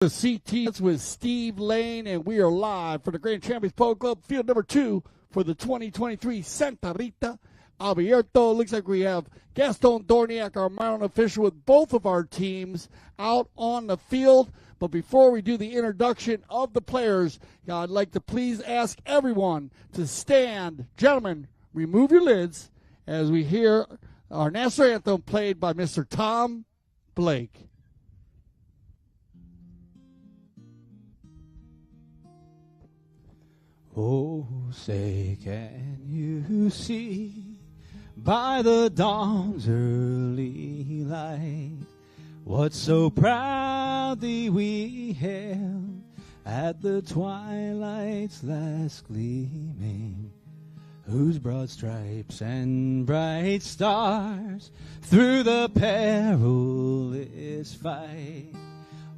The CTs with Steve Lane, and we are live for the Grand Champions Polo Club, field number 2 for the 2023 Santa Rita Abierto. Looks like we have Gaston Dorniak, our mountain official, with both of our teams out on the field. But before we do the introduction of the players, I'd like to please ask everyone to stand. Gentlemen, remove your lids as we hear our national anthem played by Mr. Tom Blake. Oh, say, can you see by the dawn's early light what so proudly we hailed at the twilight's last gleaming, whose broad stripes and bright stars through the perilous fight,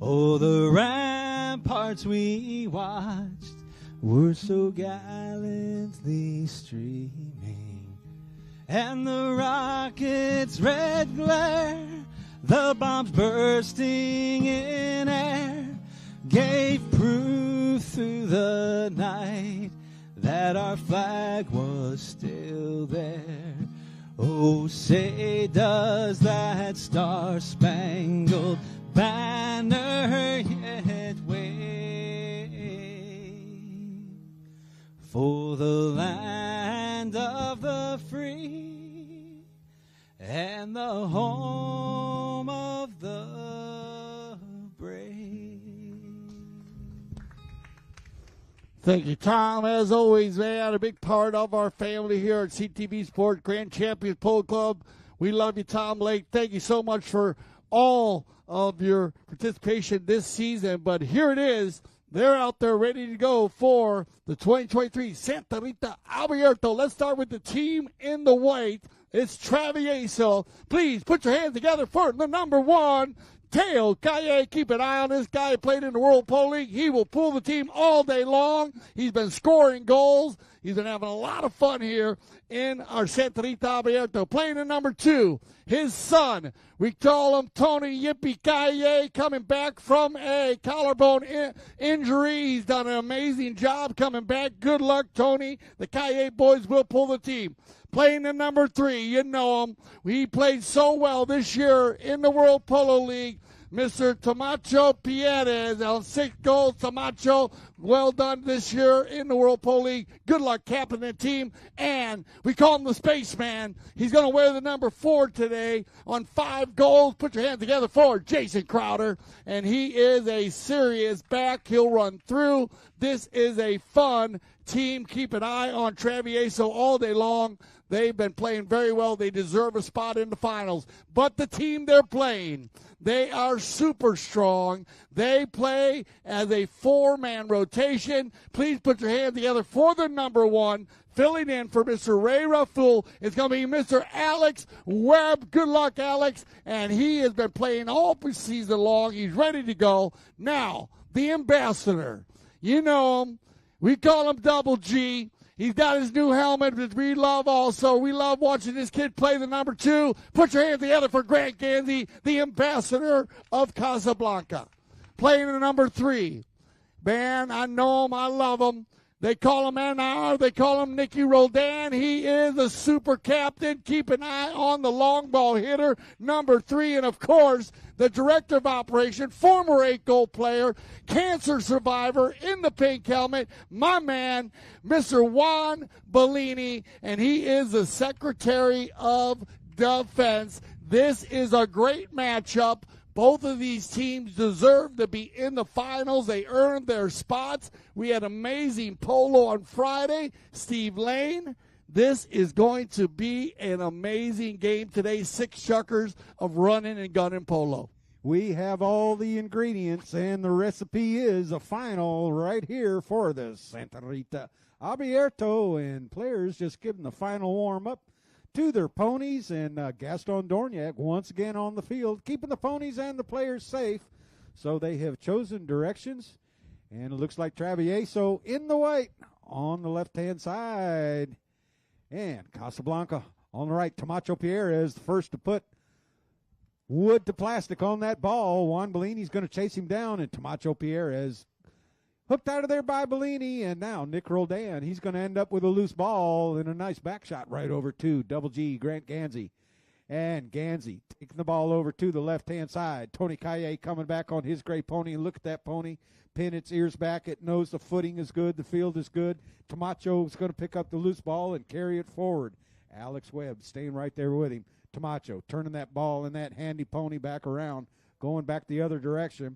oh, the ramparts we watched were so gallantly streaming, and the rocket's red glare, the bombs bursting in air, gave proof through the night that our flag was still there. Oh, say, does that star-spangled banner yet wave for the land of the free and the home of the brave? Thank you, Tom. As always, man, a big part of our family here at CTV Sports Grand Champions Polo Club. We love you, Tom Blake. Thank you so much for all of your participation this season. But here it is. They're out there ready to go for the 2023 Santa Rita Abierto. Let's start with the team in the white. It's Travieso. Please put your hands together for the number 1, Teo Calle. Keep an eye on this guy. Played in the World Polo League. He will pull the team all day long. He's been scoring goals. He's been having a lot of fun here in our Santa Rita Abierto. Playing in number 2, his son. We call him Tony Yippee Calle, coming back from a collarbone injury. He's done an amazing job coming back. Good luck, Tony. The Calle boys will pull the team. Playing in number 3, you know him. He played so well this year in the World Polo League. Mr. Tomacho Pierres on 6 goals. Tomacho, well done this year in the World Polo League. Good luck captaining the team. And we call him the Spaceman. He's going to wear the number 4 today on 5 goals. Put your hands together for Jason Crowder. And he is a serious back. He'll run through. This is a fun team. Keep an eye on Travieso all day long. They've been playing very well. They deserve a spot in the finals. But the team they're playing, they are super strong. They play as a 4-man rotation. Please put your hands together for the number 1. Filling in for Mr. Ray Ruffle is going to be Mr. Alex Webb. Good luck, Alex. And he has been playing all season long. He's ready to go. Now, the ambassador. You know him. We call him Double G. He's got his new helmet that we love also. We love watching this kid play the number 2. Put your hands together for Grant Gansey, the ambassador of Casablanca. Playing the number 3. Man, I know him. I love him. They call him NR. They call him Nicky Roldan. He is a super captain. Keep an eye on the long ball hitter, number 3. And, of course, the director of operation, former 8-goal player, cancer survivor in the pink helmet, my man, Mr. Juan Bellini, and he is the Secretary of Defense. This is a great matchup. Both of these teams deserve to be in the finals. They earned their spots. We had amazing polo on Friday. Steve Lane, this is going to be an amazing game today. 6 chuckers of running and gunning polo. We have all the ingredients, and the recipe is a final right here for the Santa Rita Abierto, and players just giving the final warm-up to their ponies, and Gaston Dorniak once again on the field, keeping the ponies and the players safe. So they have chosen directions, and it looks like Travieso in the white on the left-hand side. And Casablanca on the right. Tomacho Pierre is the first to put wood to plastic on that ball. Juan Bellini's going to chase him down, and Camacho Pierre hooked out of there by Bellini, and now Nick Roldan, he's going to end up with a loose ball and a nice back shot right over to Double G, Grant Gansey. And Gansey taking the ball over to the left-hand side. Tony Calle coming back on his gray pony. Look at that pony. Pin its ears back. It knows the footing is good. The field is good. Camacho is going to pick up the loose ball and carry it forward. Alex Webb staying right there with him. Camacho turning that ball and that handy pony back around, going back the other direction.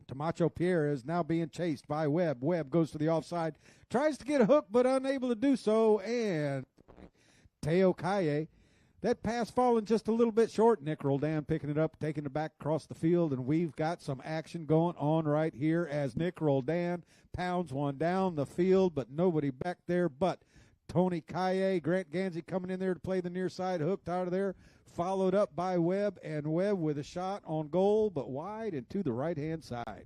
Camacho Pierre is now being chased by Webb. Webb goes to the offside, tries to get a hook, but unable to do so. And Teo Calle, that pass falling just a little bit short. Nick Roldan picking it up, taking it back across the field, and we've got some action going on right here as Nick Roldan pounds one down the field, but nobody back there but Tony Calle. Grant Gansey coming in there to play the near side, hooked out of there, followed up by Webb, and Webb with a shot on goal, but wide and to the right-hand side.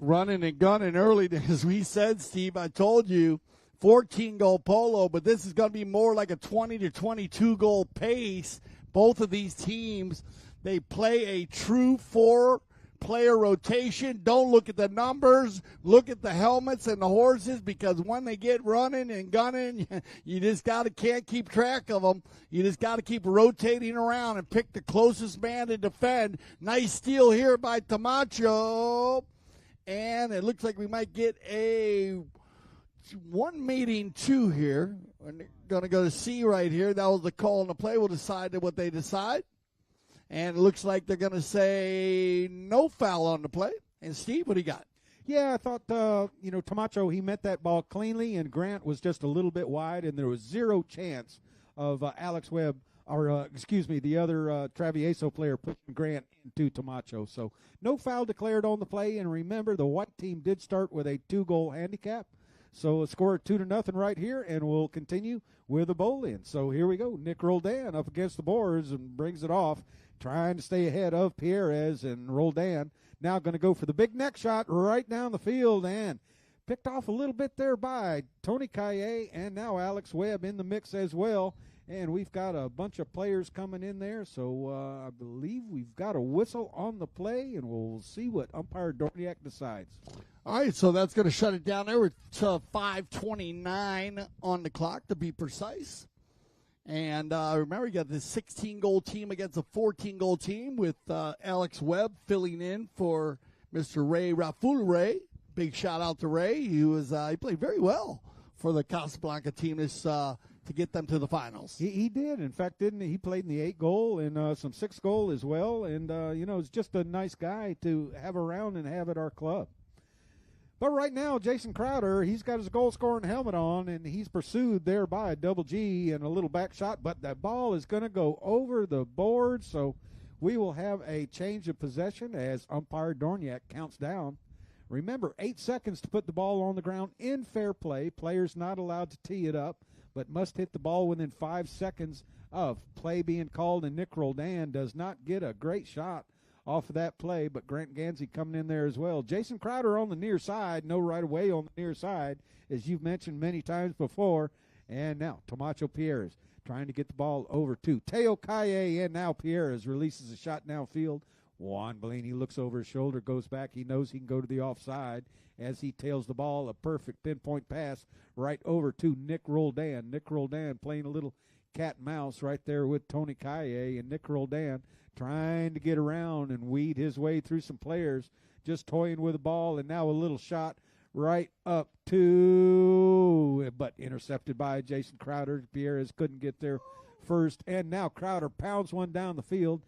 Running and gunning early, as we said, Steve. I told you, 14-goal polo, but this is going to be more like a 20 to 22-goal pace. Both of these teams, they play a true four-player rotation. Don't look at the numbers. Look at the helmets and the horses, because when they get running and gunning, you just can't keep track of them. You just got to keep rotating around and pick the closest man to defend. Nice steal here by Camacho. And it looks like we might get a 1 meeting 2 here. We're going to go to C right here. That was the call on the play. We'll decide what they decide. And it looks like they're going to say no foul on the play. And Steve, what do you got? Yeah, I thought, Camacho, he met that ball cleanly, and Grant was just a little bit wide, and there was zero chance of Alex Webb, the other Travieso player pushing Grant into Camacho. So no foul declared on the play, and remember, the white team did start with a 2-goal handicap. So a score of 2-0 right here, and we'll continue with the bowl-in. So here we go. Nick Roldan up against the boards and brings it off, trying to stay ahead of Pierres, and Roldan now going to go for the big neck shot right down the field, and picked off a little bit there by Tony Calle, and now Alex Webb in the mix as well. And we've got a bunch of players coming in there, so I believe we've got a whistle on the play, and we'll see what umpire Dorniak decides. All right, so that's going to shut it down there with 5:29 on the clock, to be precise. And remember, you got this 16-goal team against a 14-goal team with Alex Webb filling in for Mr. Ray Rafulre. Big shout-out to Ray. He played very well for the Casablanca team to get them to the finals. He did. In fact, didn't he? He played in the 8-goal and some 6-goal as well. And, it's just a nice guy to have around and have at our club. But right now, Jason Crowder, he's got his goal-scoring helmet on, and he's pursued there by Double G and a little back shot. But that ball is going to go over the board, so we will have a change of possession as umpire Dorniak counts down. Remember, 8 seconds to put the ball on the ground in fair play. Players not allowed to tee it up, but must hit the ball within 5 seconds of play being called, and Nick Roldan does not get a great shot off of that play, but Grant Gansey coming in there as well. Jason Crowder on the near side, no right away on the near side, as you've mentioned many times before. And now Camacho Pierres trying to get the ball over to Teo Calle, and now Pierres releases a shot downfield. Juan Bellini looks over his shoulder, goes back. He knows he can go to the offside as he tails the ball. A perfect pinpoint pass right over to Nick Roldan. Nick Roldan playing a little cat and mouse right there with Tony Calle, and Nick Roldan trying to get around and weed his way through some players, just toying with the ball, and now a little shot right up to, but intercepted by Jason Crowder. Pierres couldn't get there first, and now Crowder pounds one down the field,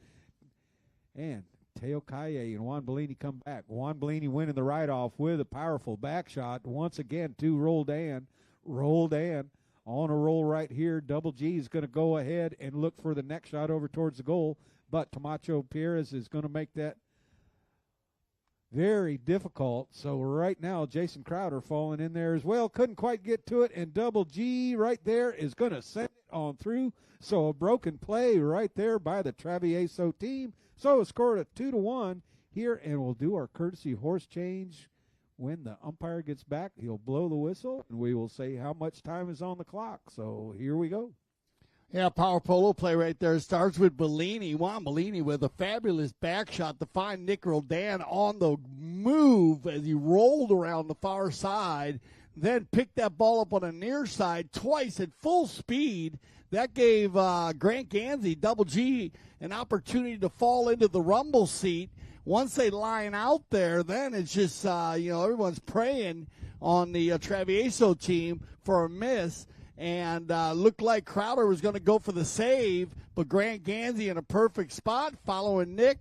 and Teo Calle and Juan Bellini come back. Juan Bellini winning the right-off with a powerful back shot once again to Roldan. Roldan on a roll right here. Double G is going to go ahead and look for the next shot over towards the goal, but Camacho Pierres is going to make that very difficult. So right now, Jason Crowder falling in there as well. Couldn't quite get to it, and Double G right there is going to send it on through. So a broken play right there by the Travieso team. So it's scored at 2-1 here, and we'll do our courtesy horse change. When the umpire gets back, he'll blow the whistle, and we will say how much time is on the clock. So here we go. Yeah, power polo play right there. Starts with Bellini. Juan Bellini with a fabulous back shot to find Nick Roldan on the move as he rolled around the far side, then picked that ball up on the near side twice at full speed. That gave Grant Gansey, Double G, an opportunity to fall into the rumble seat. Once they line out there, then it's just, everyone's praying on the Travieso team for a miss. And looked like Crowder was going to go for the save, but Grant Gansey in a perfect spot following Nick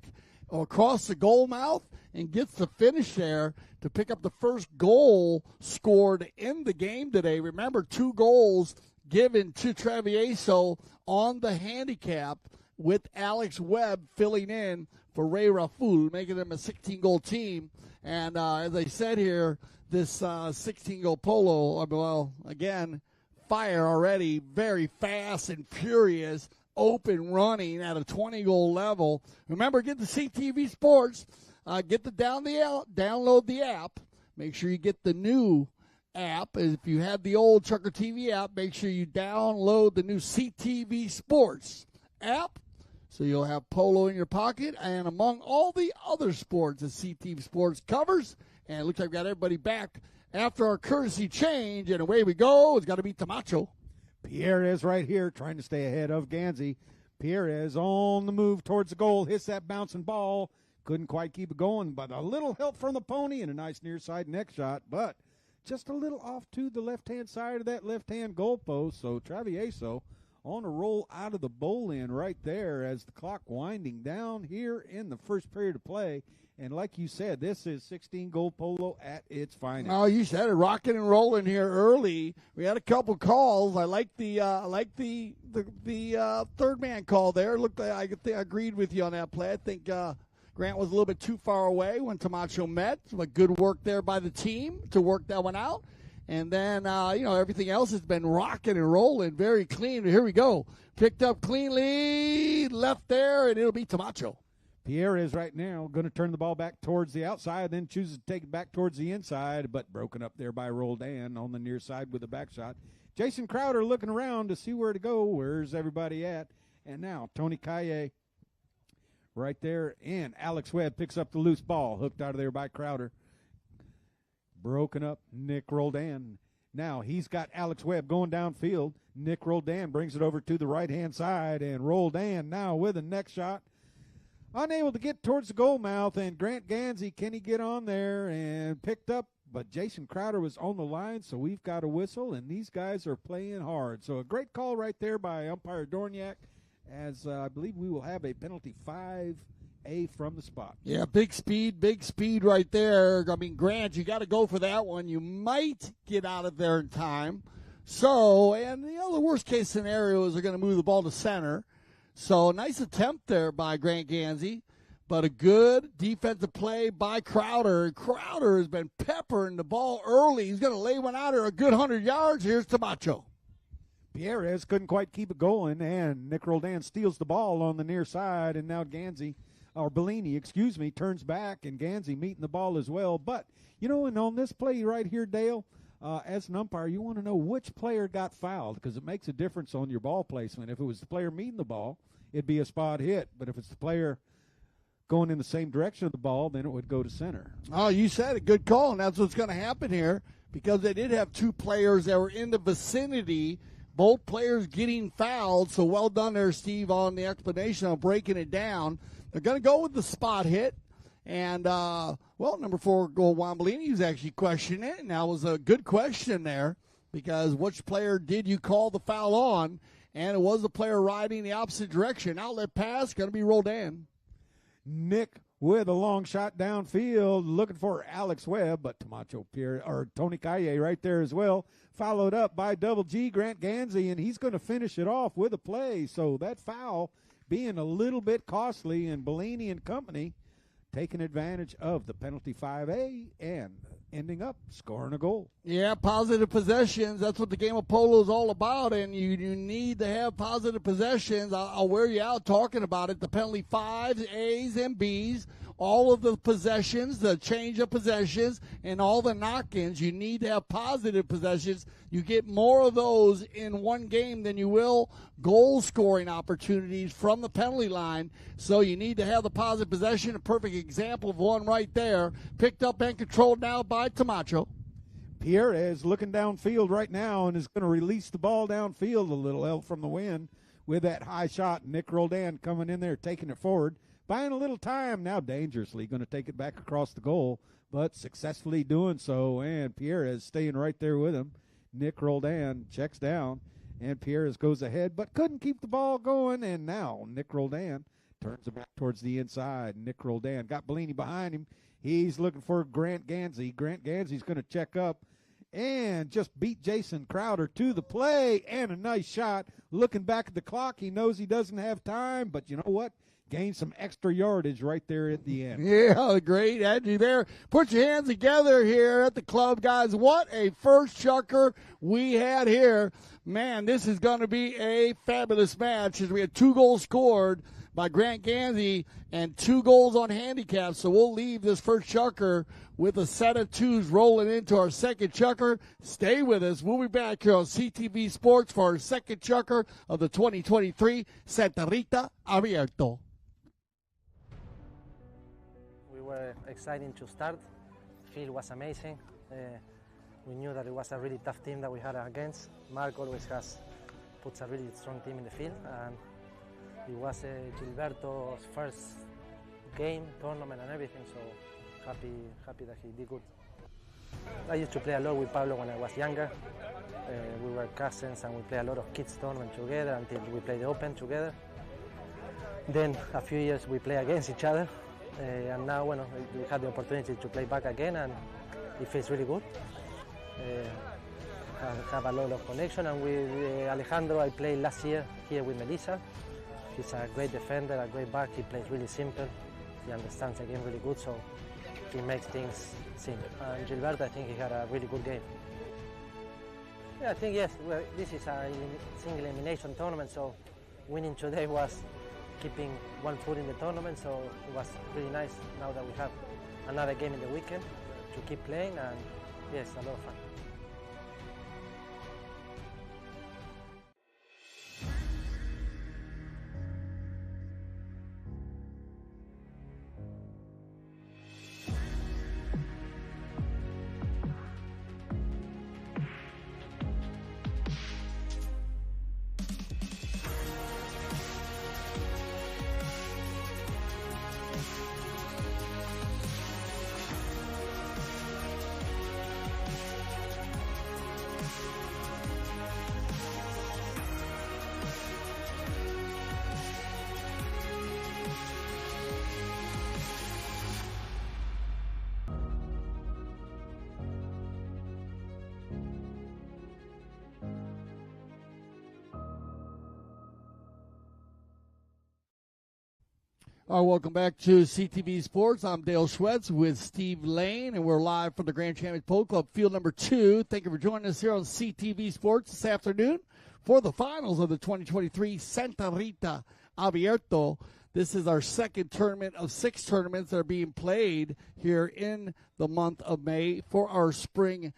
across the goal mouth and gets the finish there to pick up the first goal scored in the game today. Remember, 2 goals given to Travieso on the handicap with Alex Webb filling in for Ray Raful, making them a 16-goal team. And as I said here, this 16-goal polo, well, again, fire already, very fast and furious, open running at a 20-goal level. Remember, get the CTV Sports, download the app. Make sure you get the new app. If you have the old Chucker TV app, make sure you download the new CTV Sports app so you'll have polo in your pocket and among all the other sports that CTV Sports covers. And it looks like we got everybody back after our courtesy change, and away we go. It's got to be Tamacho. Pierres right here trying to stay ahead of Gansey. Pierres on the move towards the goal, hits that bouncing ball. Couldn't quite keep it going, but a little help from the pony and a nice near side neck shot, but just a little off to the left-hand side of that left-hand goalpost. So Travieso on a roll out of the bowl in right there as the clock winding down here in the first period of play. And like you said, this is 16-goal polo at its finest. Oh, you said it, rocking and rolling here early. We had a couple calls. I like the third man call there. Looked like I agreed with you on that play. I think Grant was a little bit too far away when Tamacho met. But good work there by the team to work that one out. And then everything else has been rocking and rolling, very clean. Here we go, picked up cleanly, left there, and it'll be Tamacho. Pierre is right now going to turn the ball back towards the outside, then chooses to take it back towards the inside, but broken up there by Roldan on the near side with a back shot. Jason Crowder looking around to see where to go. Where's everybody at? And now Tony Calle right there, and Alex Webb picks up the loose ball, hooked out of there by Crowder. Broken up, Nick Roldan. Now he's got Alex Webb going downfield. Nick Roldan brings it over to the right-hand side, and Roldan now with a neck shot. Unable to get towards the goal mouth, and Grant Gansey, can he get on there and picked up? But Jason Crowder was on the line, so we've got a whistle, and these guys are playing hard. So a great call right there by umpire Dorniak, as I believe we will have a penalty 5A from the spot. Yeah, big speed right there. I mean, Grant, you got to go for that one. You might get out of there in time. So, and the worst case scenario is they're going to move the ball to center. So, nice attempt there by Grant Gansey, but a good defensive play by Crowder. Crowder has been peppering the ball early. He's going to lay one out here a good 100 yards. Here's Tamacho. Pierres couldn't quite keep it going, and Nick Roldan steals the ball on the near side, and now Bellini, turns back, and Gansey meeting the ball as well. But, and on this play right here, Dale, as an umpire, you want to know which player got fouled because it makes a difference on your ball placement. If it was the player meeting the ball, it'd be a spot hit. But if it's the player going in the same direction of the ball, then it would go to center. Oh, you said it. Good call, and that's what's going to happen here because they did have 2 players that were in the vicinity, both players getting fouled. So well done there, Steve, on the explanation on breaking it down. They're going to go with the spot hit. And, number 4, goal, Juan Bellini was actually questioning it, and that was a good question there because which player did you call the foul on? And it was the player riding the opposite direction. Outlet pass, going to be Roldan. Nick with a long shot downfield, looking for Alex Webb, but Tony Calle right there as well, followed up by Double G, Grant Gansey, and he's going to finish it off with a play. So that foul being a little bit costly, and Bellini and company taking advantage of the penalty 5A and ending up scoring a goal. Yeah, positive possessions. That's what the game of polo is all about, and you need to have positive possessions. I'll wear you out talking about it. The penalty 5s, A's, and B's all of the possessions, the change of possessions, and all the knock-ins. You need to have positive possessions. You get more of those in one game than you will goal-scoring opportunities from the penalty line. So you need to have the positive possession. A perfect example of one right there. Picked up and controlled now by Camacho. Pierre is looking downfield right now and is going to release the ball downfield a little help from the wind with that high shot. Nick Roldan coming in there, taking it forward, buying a little time, now dangerously going to take it back across the goal, but successfully doing so, and Pierre is staying right there with him. Nick Roldan checks down, and Pierre goes ahead, but couldn't keep the ball going, and now Nick Roldan turns it back towards the inside. Nick Roldan got Bellini behind him. He's looking for Grant Gansey. Grant Gansey's going to check up and just beat Jason Crowder to the play, and a nice shot. Looking back at the clock, he knows he doesn't have time, but you know what? Gained some extra yardage right there at the end. Yeah, great, Angie there. Put your hands together here at the club, guys. What a first chucker we had here. Man, this is going to be a fabulous match as we had 2 goals scored by Grant Gansey and 2 goals on handicap. So we'll leave this first chucker with a set of 2s rolling into our second chucker. Stay with us. We'll be back here on CTV Sports for our second chucker of the 2023 Santa Rita Abierto. We were excited to start. The field was amazing. We knew that it was a really tough team that we had against. Mark always puts a really strong team in the field, and it was Gilberto's first game, tournament, and everything. So happy that he did good. I used to play a lot with Pablo when I was younger. We were cousins, and we played a lot of kids tournament together until we played the Open together. Then a few years we play against each other, and now we had the opportunity to play back again, and it feels really good. Have a lot of connection, and with Alejandro I played last year here with Melissa. He's a great defender, a great back. He plays really simple. He understands the game really good, so he makes things simple. And Gilberto, I think he had a really good game. Yeah, I think yes. Well, this is a single elimination tournament, so winning today was keeping one foot in the tournament. So it was really nice now that we have another game in the weekend to keep playing, and yes, a lot of fun. All right, welcome back to CTV Sports. I'm Dale Schwetz with Steve Lane, and we're live from the Grand Champions Polo Club, field number 2. Thank you for joining us here on CTV Sports this afternoon for the finals of the 2023 Santa Rita Abierto. This is our second tournament of 6 tournaments that are being played here in the month of May for our spring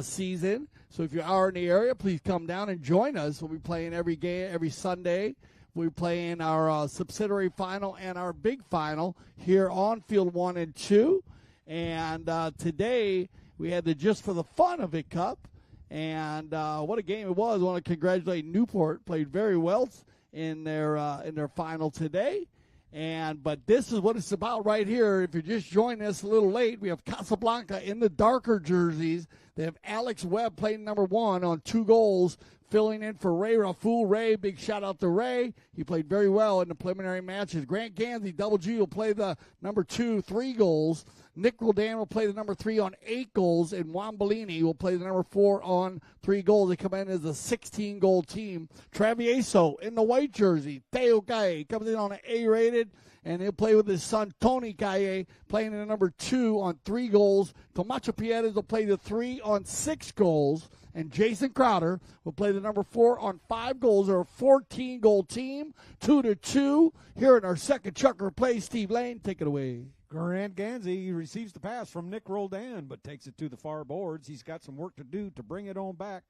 season. So if you are in the area, please come down and join us. We'll be playing every game, every Sunday. We're playing our subsidiary final and our big final here on Field 1 and 2. And today we had the Just for the Fun of It Cup. And what a game it was. I want to congratulate Newport. Played very well in their final today. But this is what it's about right here. If you're just joining us a little late, we have Casablanca in the darker jerseys. They have Alex Webb playing number 1 on 2 goals, filling in for Ray Raful. Ray, big shout out to Ray. He played very well in the preliminary matches. Grant Gansey, double G, will play the number 2, 3 goals. Nick Roldan will play the number 3 on 8 goals, and Juan Bellini will play the number 4 on 3 goals. They come in as a 16-goal team. Travieso in the white jersey. Teo Calle comes in on an A-rated, and he'll play with his son, Tony Calle, playing in the number 2 on 3 goals. Camacho Piedras will play the 3 on 6 goals. And Jason Crowder will play the number 4 on 5 goals. They're a 14-goal team, 2-2. Here in our second chucker play, Steve Lane, take it away. Grant Gansey receives the pass from Nick Roldan, but takes it to the far boards. He's got some work to do to bring it on back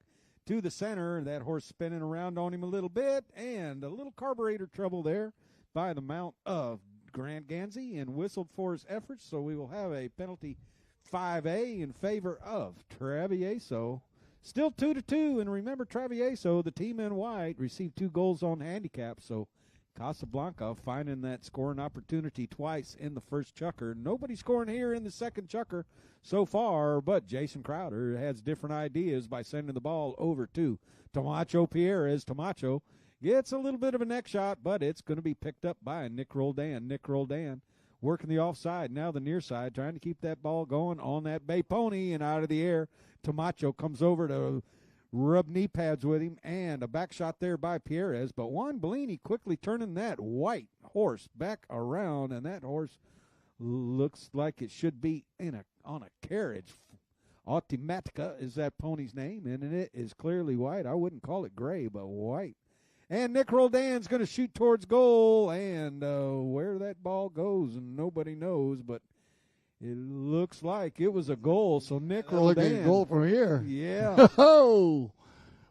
to the center. That horse spinning around on him a little bit, and a little carburetor trouble there by the mount of Grant Gansey, and whistled for his efforts, so we will have a penalty 5A in favor of Travieso. Still 2-2, and remember Travieso, the team in white, received 2 goals on handicap, so Casablanca finding that scoring opportunity twice in the first chukker. Nobody scoring here in the second chukker so far, but Jason Crowder has different ideas by sending the ball over to Tomacho Pierres. Tomacho gets a little bit of a neck shot, but it's going to be picked up by Nick Roldan. Nick Roldan working the offside, now the near side, trying to keep that ball going on that bay pony and out of the air. Tomacho comes over to rub knee pads with him, and a back shot there by Pierres, but Juan Bellini quickly turning that white horse back around, and that horse looks like it should be on a carriage. Automatica is that pony's name, and it is clearly white. I wouldn't call it gray, but white. And Nick Roldan's going to shoot towards goal, and where that ball goes, and nobody knows, but it looks like it was a goal. So Nick Roldan. A goal from here. Yeah. Oh,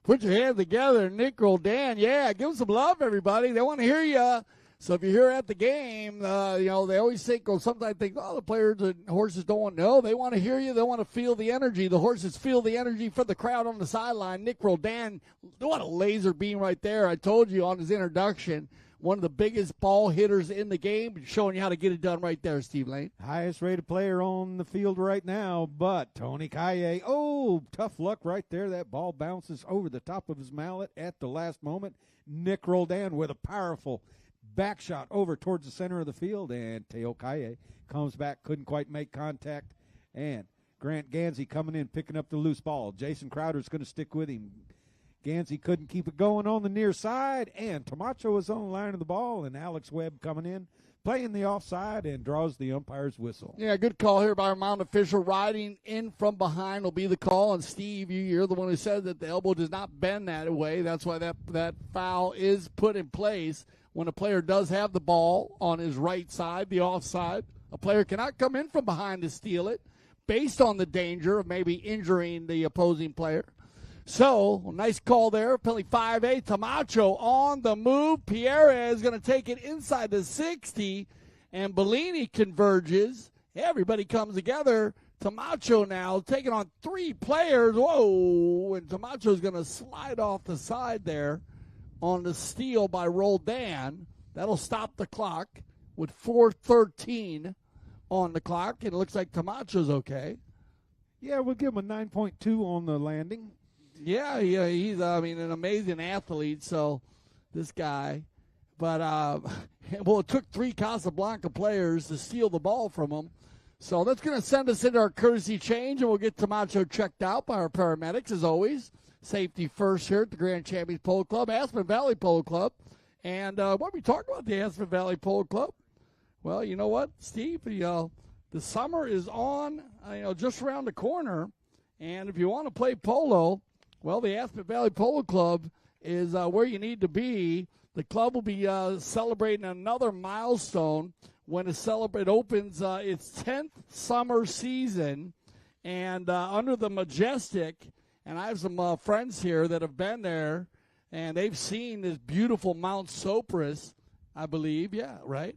put your hands together, Nick Roldan. Yeah, give them some love, everybody. They want to hear you. So if you're here at the game, they always think, sometimes think, the players and horses don't want to know. They want to hear you. They want to feel the energy. The horses feel the energy for the crowd on the sideline. Nick Roldan, what a laser beam right there. I told you on his introduction, one of the biggest ball hitters in the game, showing you how to get it done right there, Steve Lane. Highest rated player on the field right now, but Tony Kaye. Oh, tough luck right there. That ball bounces over the top of his mallet at the last moment. Nick Roldan with a powerful back shot over towards the center of the field, and Teo Kaye comes back, couldn't quite make contact, and Grant Gansey coming in, picking up the loose ball. Jason Crowder's going to stick with him. Gansey couldn't keep it going on the near side, and Tomacho was on the line of the ball, and Alex Webb coming in, playing the offside, and draws the umpire's whistle. Yeah, good call here by our mount official. Riding in from behind will be the call, and Steve, you're the one who said that the elbow does not bend that way. That's why that foul is put in place when a player does have the ball on his right side, the offside. A player cannot come in from behind to steal it based on the danger of maybe injuring the opposing player. So, nice call there. Penalty 5A. Tomacho on the move. Pierre is going to take it inside the 60, and Bellini converges. Everybody comes together. Tomacho now taking on 3 players. Whoa, and Tomacho's going to slide off the side there on the steal by Roldan. That'll stop the clock with 4:13 on the clock, and it looks like Tomacho's okay. Yeah, we'll give him a 9.2 on the landing. Yeah, he's an amazing athlete. So this guy, but it took 3 Casablanca players to steal the ball from him. So that's going to send us into our courtesy change, and we'll get Tomacho checked out by our paramedics as always. Safety first here at the Grand Champions Polo Club, Aspen Valley Polo Club, and what are we talking about the Aspen Valley Polo Club? Well, you know what, Steve, the summer is on, just around the corner, and if you want to play polo. Well, the Aspen Valley Polo Club is where you need to be. The club will be celebrating another milestone when it opens its 10th summer season. And under the Majestic, and I have some friends here that have been there, and they've seen this beautiful Mount Sopris, I believe. Yeah, right?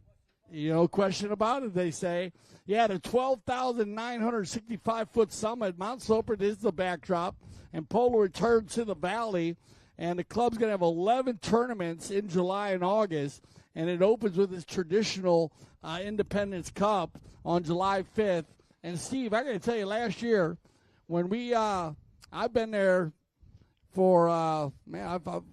Question about it, they say. Yeah, the 12,965-foot summit. Mount Sopris is the backdrop. And polo returns to the valley, and the club's going to have 11 tournaments in July and August, and it opens with its traditional Independence Cup on July 5th. And, Steve, I got to tell you, last year when I've been there for, I've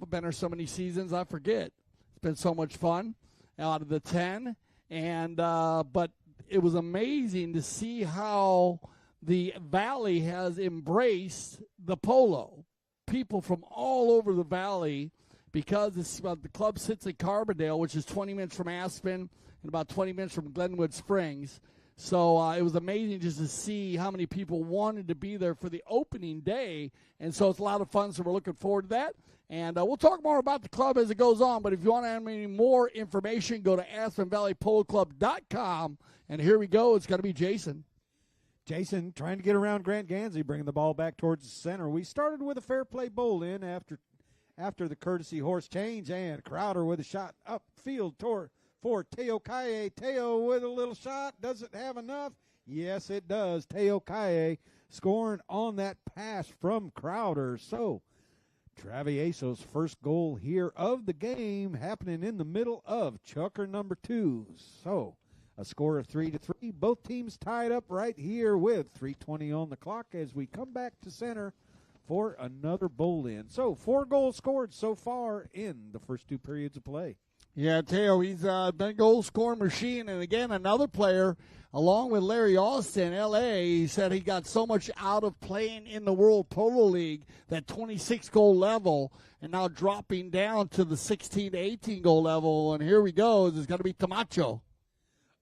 been there so many seasons, I forget. It's been so much fun out of the 10. And but it was amazing to see how the valley has embraced the polo. People from all over the valley, because the club sits in Carbondale, which is 20 minutes from Aspen and about 20 minutes from Glenwood Springs. So it was amazing just to see how many people wanted to be there for the opening day. And so it's a lot of fun, so we're looking forward to that. And we'll talk more about the club as it goes on. But if you want to have any more information, go to AspenValleyPoloClub.com. And here we go. It's going to be Jason. Jason trying to get around Grant Gansey, bringing the ball back towards the center. We started with a fair play bowl in after the courtesy horse change, and Crowder with a shot upfield for Teo Kaye. Teo with a little shot. Does it have enough? Yes, it does. Teo Kaye scoring on that pass from Crowder. So Travieso's first goal here of the game happening in the middle of chukker number 2. So a score of 3-3. Both teams tied up right here with 3:20 on the clock as we come back to center for another bowl in. So 4 goals scored so far in the first 2 periods of play. Yeah, Teo, he's been a goal-scoring machine. And, again, another player, along with Larry Austin, L.A., he said he got so much out of playing in the World Polo League, that 26-goal level, and now dropping down to the 16 to 18-goal level. And here we go. It's going to be Tamacho.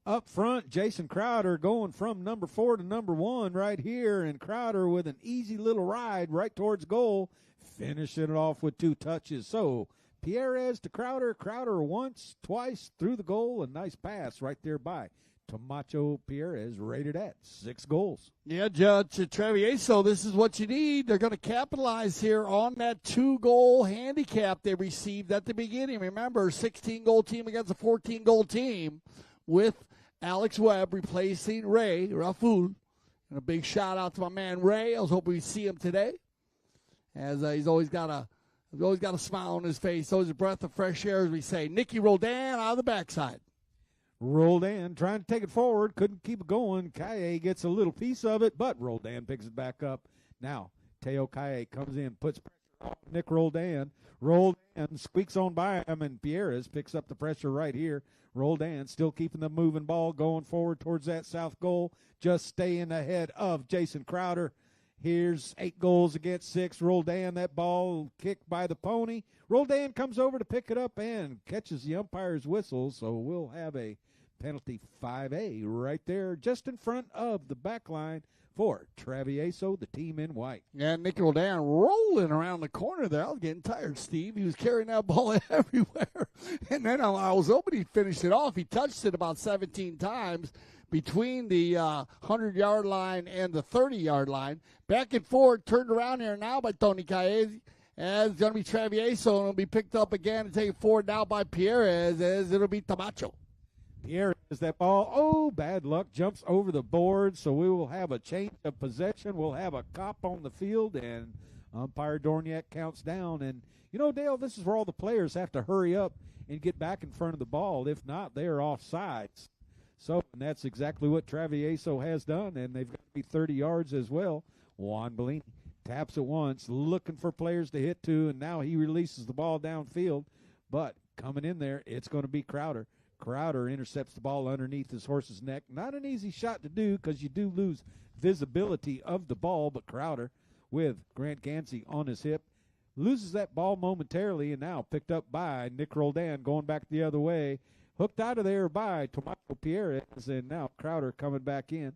Up front, Jason Crowder going from number 4 to number 1 right here, and Crowder with an easy little ride right towards goal, finishing it off with 2 touches. So Pierres to Crowder. Crowder once, twice through the goal. A nice pass right there by Tamacho Pierres, rated at 6 goals. Yeah, Judge Travieso, this is what you need. They're going to capitalize here on that 2-goal handicap they received at the beginning. Remember, 16-goal team against a 14-goal team with Alex Webb replacing Ray Raful. And a big shout out to my man Ray. I was hoping we'd see him today, as he's always got a smile on his face. Always a breath of fresh air, as we say. Nicky Roldan out of the backside. Roldan trying to take it forward, couldn't keep it going. Kaye gets a little piece of it, but Roldan picks it back up. Now Teo Kaye comes in, puts pressure on Nick Roldan. Roldan squeaks on by him, and Pierres picks up the pressure right here. Roldan still keeping the moving ball, going forward towards that south goal, just staying ahead of Jason Crowder. Here's 8 goals against 6. Roldan, that ball kicked by the pony. Roldan comes over to pick it up and catches the umpire's whistle, so we'll have a penalty 5A right there just in front of the back line for Travieso, the team in white. Yeah, Nick Roldan rolling around the corner there. I was getting tired, Steve. He was carrying that ball everywhere. And then I was hoping he'd finish it off. He touched it about 17 times between the 100-yard line and the 30-yard line. Back and forth, turned around here now by Tony Caez. As it's going to be Travieso, and it'll be picked up again and taken forward now by Pierres, as it'll be Tamacho. Pierre is that ball. Oh, bad luck. Jumps over the board, so we will have a change of possession. We'll have a cop on the field, and umpire Dorniak counts down. And, you know, Dale, this is where all the players have to hurry up and get back in front of the ball. If not, they are offsides. So, and that's exactly what Travieso has done, and they've got to be 30 yards as well. Juan Bellini taps it once, looking for players to hit to, and now he releases the ball downfield. But coming in there, it's going to be Crowder. Crowder intercepts the ball underneath his horse's neck. Not an easy shot to do because you do lose visibility of the ball, but Crowder with Grant Gansey on his hip loses that ball momentarily, and now picked up by Nick Roldan going back the other way. Hooked out of there by Tomato Pierres, and now Crowder coming back in.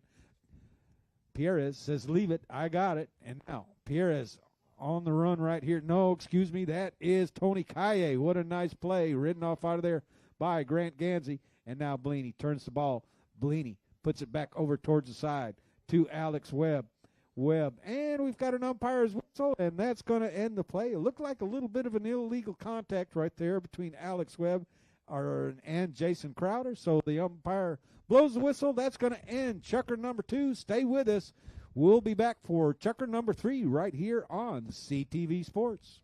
Pierres says, leave it, I got it. And now Pierres on the run right here. No, excuse me, that is Tony Kaye. What a nice play, ridden off out of there by Grant Gansey. And now Bellini turns the ball. Bellini puts it back over towards the side to Alex Webb. And we've got an umpire's whistle, and that's going to end the play. It looked like a little bit of an illegal contact right there between Alex Webb and Jason Crowder. So the umpire blows the whistle. That's going to end chukker number 2. Stay with us. We'll be back for chukker number 3 right here on CTV Sports.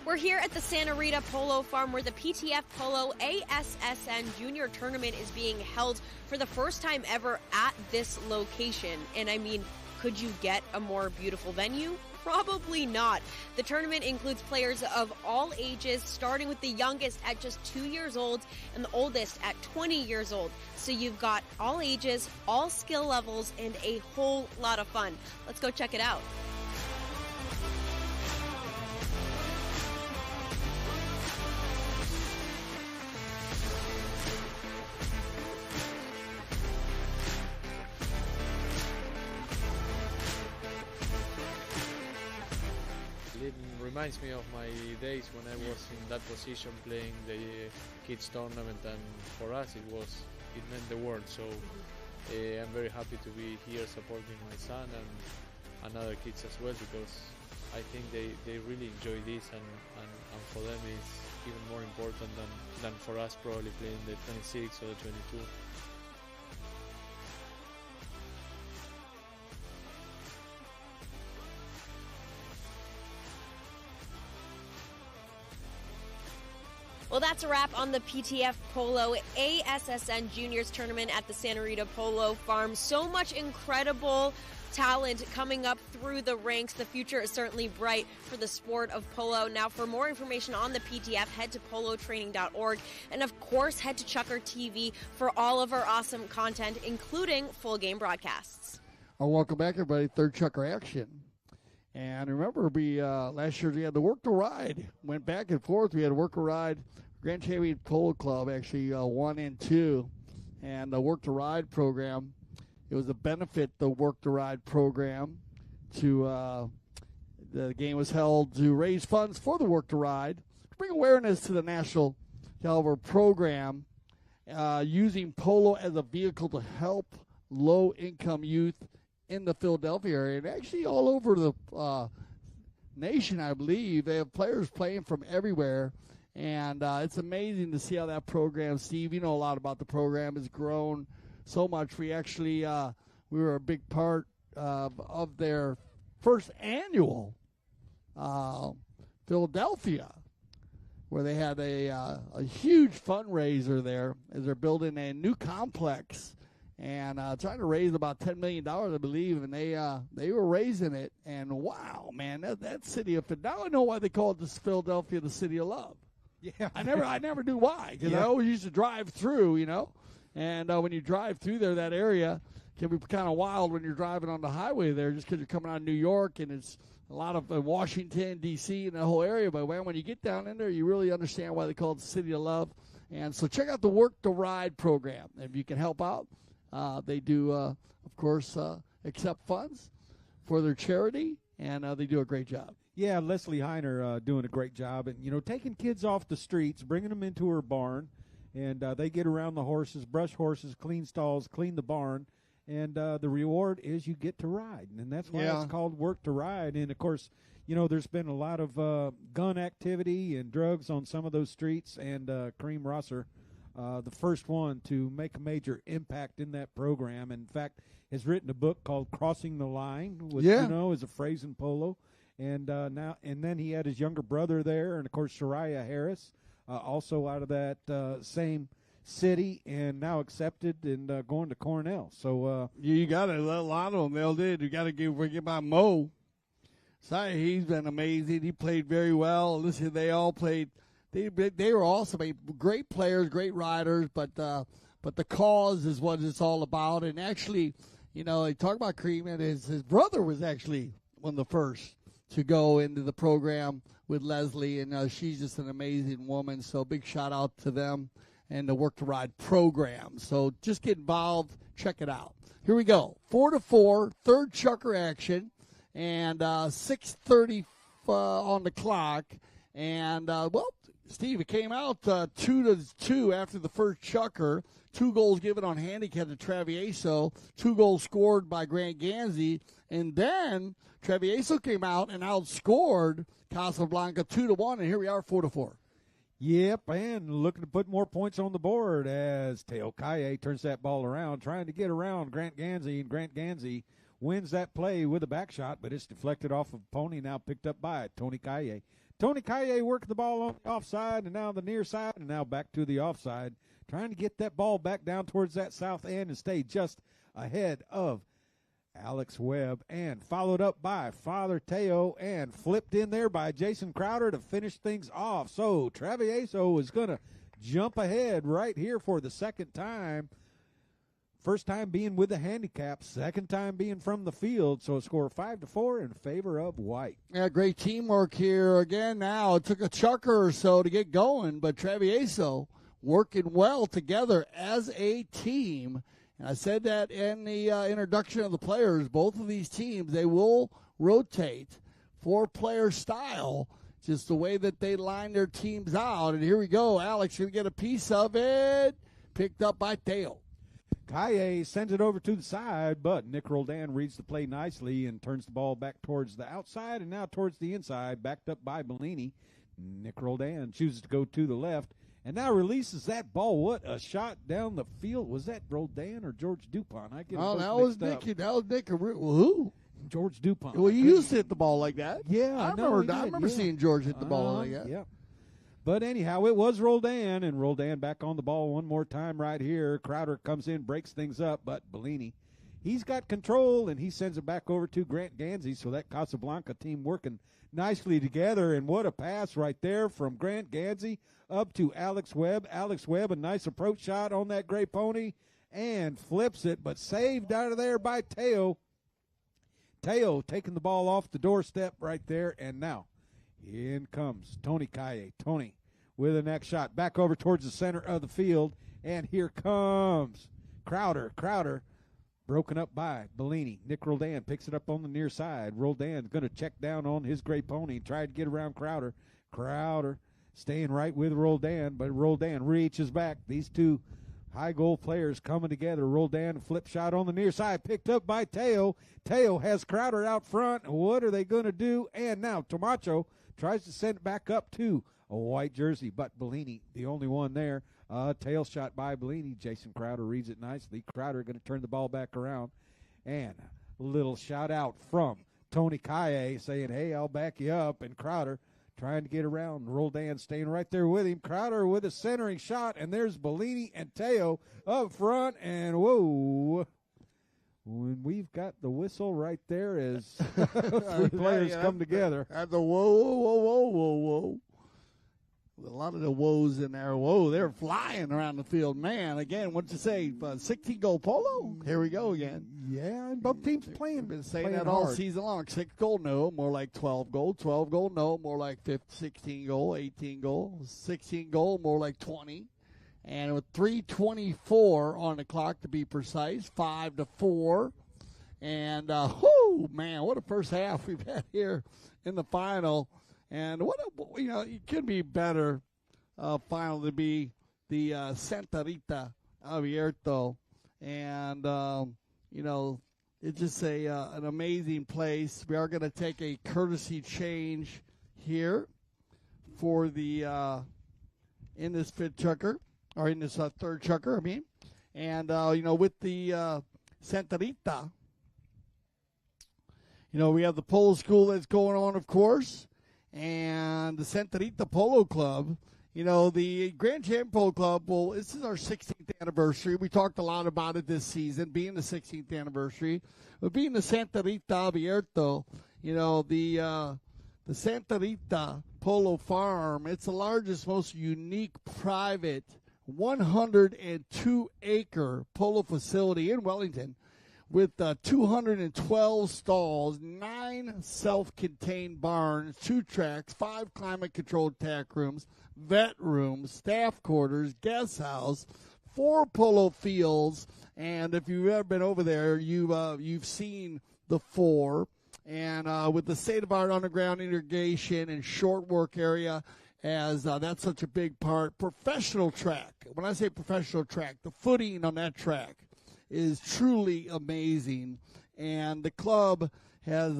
We're here at the Santa Rita Polo Farm where the PTF Polo ASSN Junior Tournament is being held for the first time ever at this location. And I mean, Could you get a more beautiful venue? Probably not. The tournament includes players of all ages, starting with the youngest at just 2 years old and the oldest at 20 years old. So you've got all ages, all skill levels, and a whole lot of fun. Let's go check it out. It reminds me of my days when I was in that position playing the kids tournament, and for us it meant the world. So I'm very happy to be here supporting my son and other kids as well, because I think they really enjoy this, and for them it's even more important than for us probably playing the 26 or the 22. Well, that's a wrap on the PTF Polo ASSN Juniors Tournament at the Santa Rita Polo Farm. So much incredible talent coming up through the ranks. The future is certainly bright for the sport of polo. Now, for more information on the PTF, head to polotraining.org. And, of course, head to Chucker TV for all of our awesome content, including full game broadcasts. Welcome back, everybody. Third Chucker action. And remember, we last year we had the Work to Ride. Went back and forth. We had Work to Ride. Grand Champion Polo Club, actually 1 and 2. And the Work to Ride program, it was a benefit, the Work to Ride program, to the game was held to raise funds for the Work to Ride, to bring awareness to the national caliber program, using polo as a vehicle to help low-income youth in the Philadelphia area, and actually all over the nation, I believe. They have players playing from everywhere, and it's amazing to see how that program, Steve, you know a lot about the program, has grown so much. We actually, we were a big part of their first annual Philadelphia, where they had a huge fundraiser there as they're building a new complex and trying to raise about $10 million, I believe, and they were raising it. And wow, man, that city of now I know why they call it this Philadelphia the city of love. Yeah, I never knew why, because I always used to drive through, you know, and when you drive through there, that area can be kind of wild when you're driving on the highway there, just because you're coming out of New York and it's a lot of Washington, D.C. and the whole area. But when you get down in there, you really understand why they call it the city of love. And so check out the Work to Ride program if you can help out. They do, of course, accept funds for their charity, and they do a great job. Yeah, Leslie Heiner doing a great job. And, you know, taking kids off the streets, bringing them into her barn, and they get around the horses, brush horses, clean stalls, clean the barn, and the reward is you get to ride. And that's why it's called Work to Ride. And, of course, you know, there's been a lot of gun activity and drugs on some of those streets, and Kareem Rosser, the first one to make a major impact in that program. In fact, has written a book called Crossing the Line, which, you know, is a phrase in polo. And then he had his younger brother there, and, of course, Shariah Harris, also out of that same city, and now accepted and going to Cornell. So you got a lot of them. They did. You got to give my Mo. Sorry, he's been amazing. He played very well. Listen, they all played. They were also great players, great riders, but the cause is what it's all about. And actually, you know, they talk about Kareem, and his brother was actually one of the first to go into the program with Leslie, and she's just an amazing woman. So big shout out to them and the Work to Ride program. So just get involved, check it out. Here we go, 4-4, third chucker action, and 6:30 on the clock. And well, Steve, it came out 2-2 after the first chucker. 2 goals given on handicap to Travieso. 2 goals scored by Grant Gansey. And then Travieso came out and outscored Casablanca 2-1. And here we are, 4-4. Yep, and looking to put more points on the board as Teo Kaye turns that ball around, trying to get around Grant Gansey. And Grant Gansey wins that play with a back shot, but it's deflected off of Pony, now picked up by Tony Kaye. Tony Kaye working the ball on the offside, and now the near side, and now back to the offside, trying to get that ball back down towards that south end and stay just ahead of Alex Webb, and followed up by Father Teo, and flipped in there by Jason Crowder to finish things off. So Travieso is going to jump ahead right here for the second time. First time being with the handicap, second time being from the field. So a score of 5-4 in favor of White. Yeah, great teamwork here again. Now it took a chukker or so to get going, but Travieso working well together as a team. And I said that in the introduction of the players. Both of these teams, they will rotate four-player style, just the way that they line their teams out. And here we go. Alex going to get a piece of it. Picked up by Teo. Kaye sends it over to the side, but Nick Roldan reads the play nicely and turns the ball back towards the outside and now towards the inside, backed up by Bellini. Nick Roldan chooses to go to the left and now releases that ball. What a shot down the field. Was that Roldan or George Dupont? I get that was Nick. That was Nick. Who? George Dupont. Well, he used to hit the ball like that. Yeah, I remember seeing George hit the ball like that. Yeah. But anyhow, it was Roldan, and Roldan back on the ball one more time right here. Crowder comes in, breaks things up, but Bellini, he's got control, and he sends it back over to Grant Gansey. So that Casablanca team working nicely together, and what a pass right there from Grant Gansey up to Alex Webb. Alex Webb, a nice approach shot on that gray pony, and flips it, but saved out of there by Teo. Teo taking the ball off the doorstep right there, and now in comes Tony Kaye. Tony with the next shot back over towards the center of the field, and here comes Crowder. Crowder broken up by Bellini. Nick Roldan picks it up on the near side. Roldan's going to check down on his gray pony and try to get around Crowder. Crowder staying right with Roldan, but Roldan reaches back. These two high goal players coming together. Roldan flip shot on the near side, picked up by Teo. Teo has Crowder out front. What are they going to do? And now Tomacho tries to send it back up to a white jersey, but Bellini, the only one there. Tail shot by Bellini. Jason Crowder reads it nicely. Crowder going to turn the ball back around. And a little shout out from Tony Kaye saying, hey, I'll back you up. And Crowder trying to get around. Roldan staying right there with him. Crowder with a centering shot, and there's Bellini and Teo up front. And whoa, when we've got the whistle right there as three players come together. At the whoa. A lot of the woes in there. Whoa, they're flying around the field. Man, again, what'd you say? 16-goal polo? Here we go again. Yeah, and both teams playing. Been saying that all hard. season long. 6-goal, no. More like 12-goal. 12-goal, no. More like 16-goal, 18-goal. 16-goal, more like 20. And with 3:24 on the clock to be precise, 5-4. And, man, what a first half we've had here in the final. And it could be better final to be the Santa Rita Abierto. And, it's just an amazing place. We are going to take a courtesy change here for the in this fifth chukker, or in this third chukker, I mean. And, with the Santa Rita, we have the polo school that's going on, of course. And the Santa Rita Polo Club, the Grand Champion Polo Club, this is our 16th anniversary. We talked a lot about it this season, being the 16th anniversary. But being the Santa Rita Abierto, the Santa Rita Polo Farm, it's the largest, most unique private 102-acre polo facility in Wellington, with 212 stalls, 9 self-contained barns, 2 tracks, 5 climate-controlled tack rooms, vet rooms, staff quarters, guest house, 4 polo fields, and if you've ever been over there, you've seen the 4, and with the state-of-art underground irrigation and short work area, as that's such a big part. Professional track. When I say professional track, the footing on that track is truly amazing, and the club has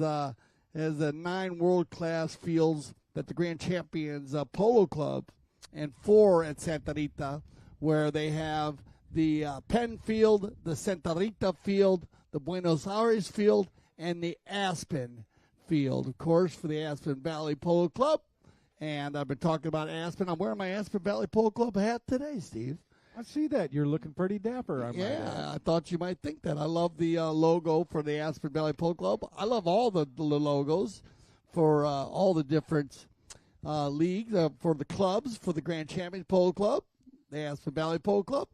9 world-class fields that the Grand Champions Polo Club, and 4 at Santa Rita, where they have the Penn Field, the Santa Rita Field, the Buenos Aires Field, and the Aspen Field, of course, for the Aspen Valley Polo Club. And I've been talking about Aspen. I'm wearing my Aspen Valley Polo Club hat today, Steve. I see that. You're looking pretty dapper. I thought you might think that. I love the logo for the Aspen Valley Polo Club. I love all the logos for all the different leagues, for the clubs, for the Grand Champions Polo Club, the Aspen Valley Polo Club,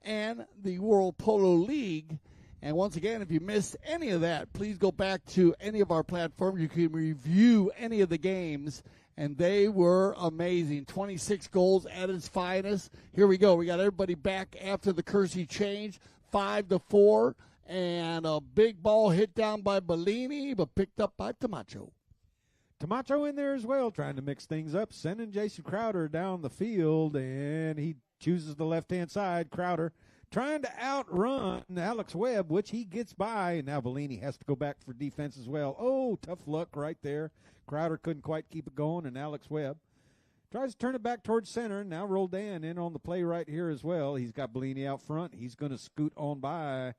and the World Polo League. And once again, if you missed any of that, please go back to any of our platforms. You can review any of the games, and they were amazing. 26 goals at its finest. Here we go. We got everybody back after the Kersey change, 5-4, and a big ball hit down by Bellini, but picked up by Tamacho. Tamacho in there as well, trying to mix things up, sending Jason Crowder down the field, and he chooses the left-hand side. Crowder trying to outrun Alex Webb, which he gets by, and now Bellini has to go back for defense as well. Oh, tough luck right there. Crowder couldn't quite keep it going, and Alex Webb tries to turn it back towards center. Now Roldan in on the play right here as well. He's got Bellini out front. He's going to scoot on by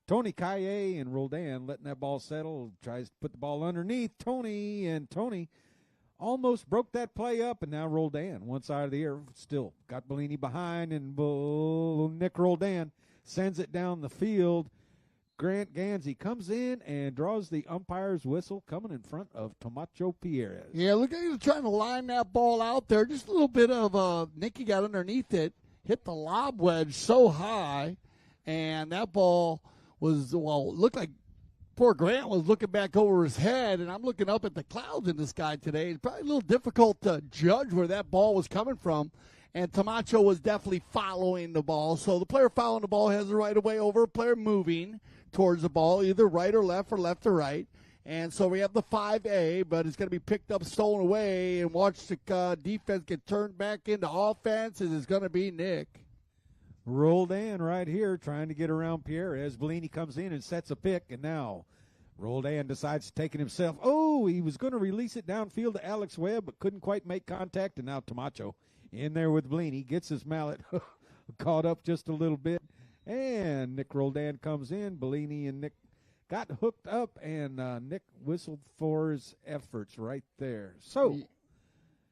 Tony Kaye, and Roldan letting that ball settle. Tries to put the ball underneath Tony, and Tony almost broke that play up, and now Roldan, one side of the air, still got Bellini behind, and Nick Roldan sends it down the field. Grant Gansey comes in and draws the umpire's whistle, coming in front of Tomacho Pierres. Yeah, look at him trying to line that ball out there. Just a little bit of Nicky got underneath it, hit the lob wedge so high, and that ball was, looked like poor Grant was looking back over his head, and I'm looking up at the clouds in the sky today. It's probably a little difficult to judge where that ball was coming from, and Tamacho was definitely following the ball. So the player following the ball has the right of way over a player moving towards the ball, either right or left to right. And so we have the 5A, but it's going to be picked up, stolen away, and watch the defense get turned back into offense, and it's going to be Nick. Roldan right here trying to get around Pierre as Bellini comes in and sets a pick, and now Roldan decides to take it himself. Oh, he was going to release it downfield to Alex Webb, but couldn't quite make contact, and now Tamacho in there with Bellini, gets his mallet caught up just a little bit, and Nick Roldan comes in. Bellini and Nick got hooked up, and Nick whistled for his efforts right there. So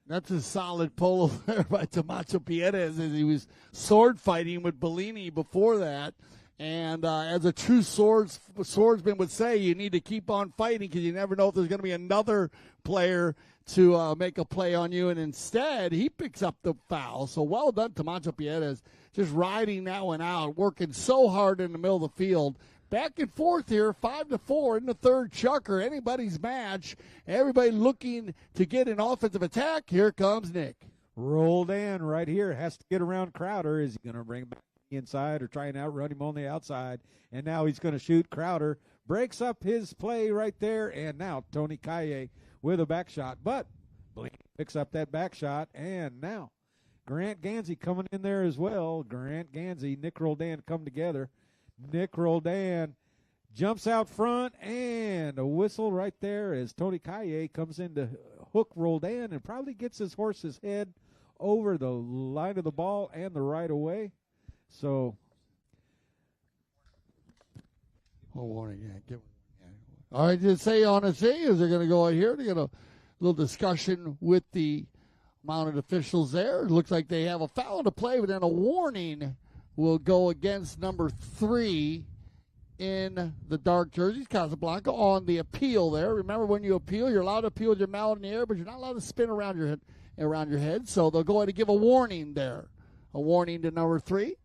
that's a solid polo there by Tamacho Pierres, as he was sword fighting with Bellini before that. And as a true swordsman would say, you need to keep on fighting because you never know if there's going to be another player to make a play on you. And instead, he picks up the foul. So well done, Tamacho Pierres, just riding that one out, working so hard in the middle of the field. Back and forth here, 5-4 in the third chucker. Anybody's match. Everybody looking to get an offensive attack. Here comes Nick. Roldan right here has to get around Crowder. Is he going to bring him back inside or try and outrun him on the outside? And now he's going to shoot. Crowder breaks up his play right there. And now Tony Kaye with a back shot. But Bellini picks up that back shot. And now Grant Gansey coming in there as well. Grant Gansey, Nick Roldan come together. Nick Roldan jumps out front, and a whistle right there as Tony Kaye comes in to hook Roldan and probably gets his horse's head over the line of the ball and the right of way. So, warning. All right, just say on a thing is they're going to go out here. They got a little discussion with the mounted officials there. It looks like they have a foul to play, but then a warning will go against number 3 in the dark jerseys, Casablanca, on the appeal there. Remember, when you appeal, you're allowed to appeal with your mallet in the air, but you're not allowed to spin around your head. So they'll go ahead and give a warning there, a warning to number 3.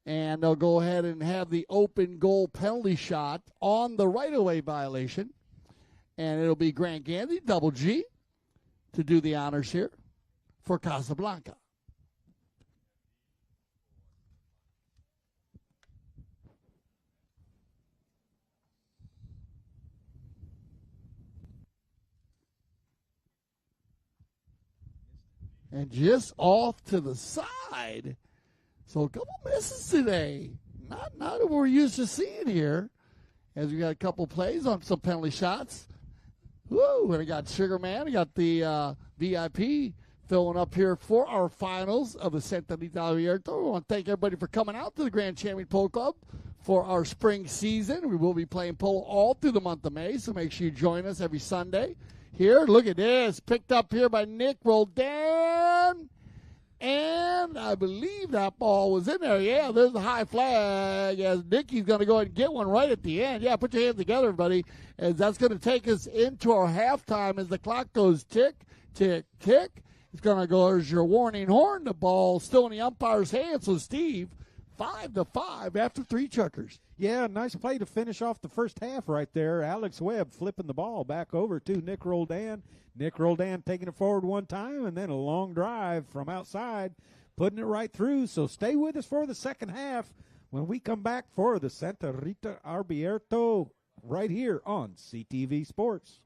And they'll go ahead and have the open goal penalty shot on the right-of-way violation. And it'll be Grant Gansey, double G, to do the honors here for Casablanca. And just off to the side. So a couple misses today. Not what we're used to seeing here. As we got a couple plays on some penalty shots. Woo! And I got Sugar Man. I got the VIP filling up here for our finals of the Centenita Abierto. We want to thank everybody for coming out to the Grand Champion Polo Club for our spring season. We will be playing polo all through the month of May, so make sure you join us every Sunday. Here, look at this. Picked up here by Nick Roldan. And I believe that ball was in there. Yeah, there's a high flag as Nicky's going to go ahead and get one right at the end. Yeah, put your hands together, everybody, as that's going to take us into our halftime as the clock goes tick, tick, tick. It's going to go as your warning horn. The ball still in the umpire's hands. So, Steve, 5-5 after 3 chuckers. Yeah, nice play to finish off the first half right there. Alex Webb flipping the ball back over to Nick Roldan. Nick Roldan taking it forward one time, and then a long drive from outside, putting it right through. So stay with us for the second half when we come back for the Santa Rita Abierto right here on CTV Sports.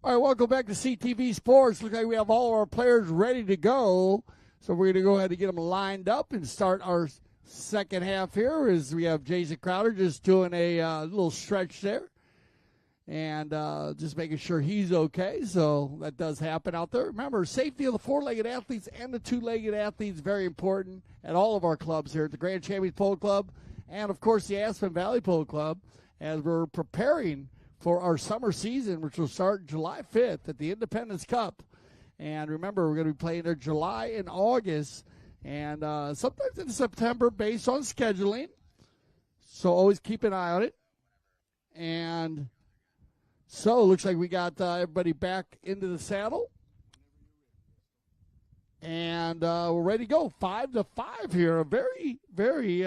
All right, welcome back to CTV Sports. Looks like we have all of our players ready to go. So we're going to go ahead and get them lined up and start our second half here as we have Jason Crowder just doing a little stretch there and just making sure he's okay. So that does happen out there. Remember, safety of the four-legged athletes and the two-legged athletes, very important at all of our clubs here at the Grand Champions Polo Club and, of course, the Aspen Valley Polo Club as we're preparing for our summer season, which will start July 5th at the Independence Cup. And remember, we're going to be playing there July and August. And sometimes in September based on scheduling. So always keep an eye on it. And so it looks like we got everybody back into the saddle. And we're ready to go. 5-5 here. A very, very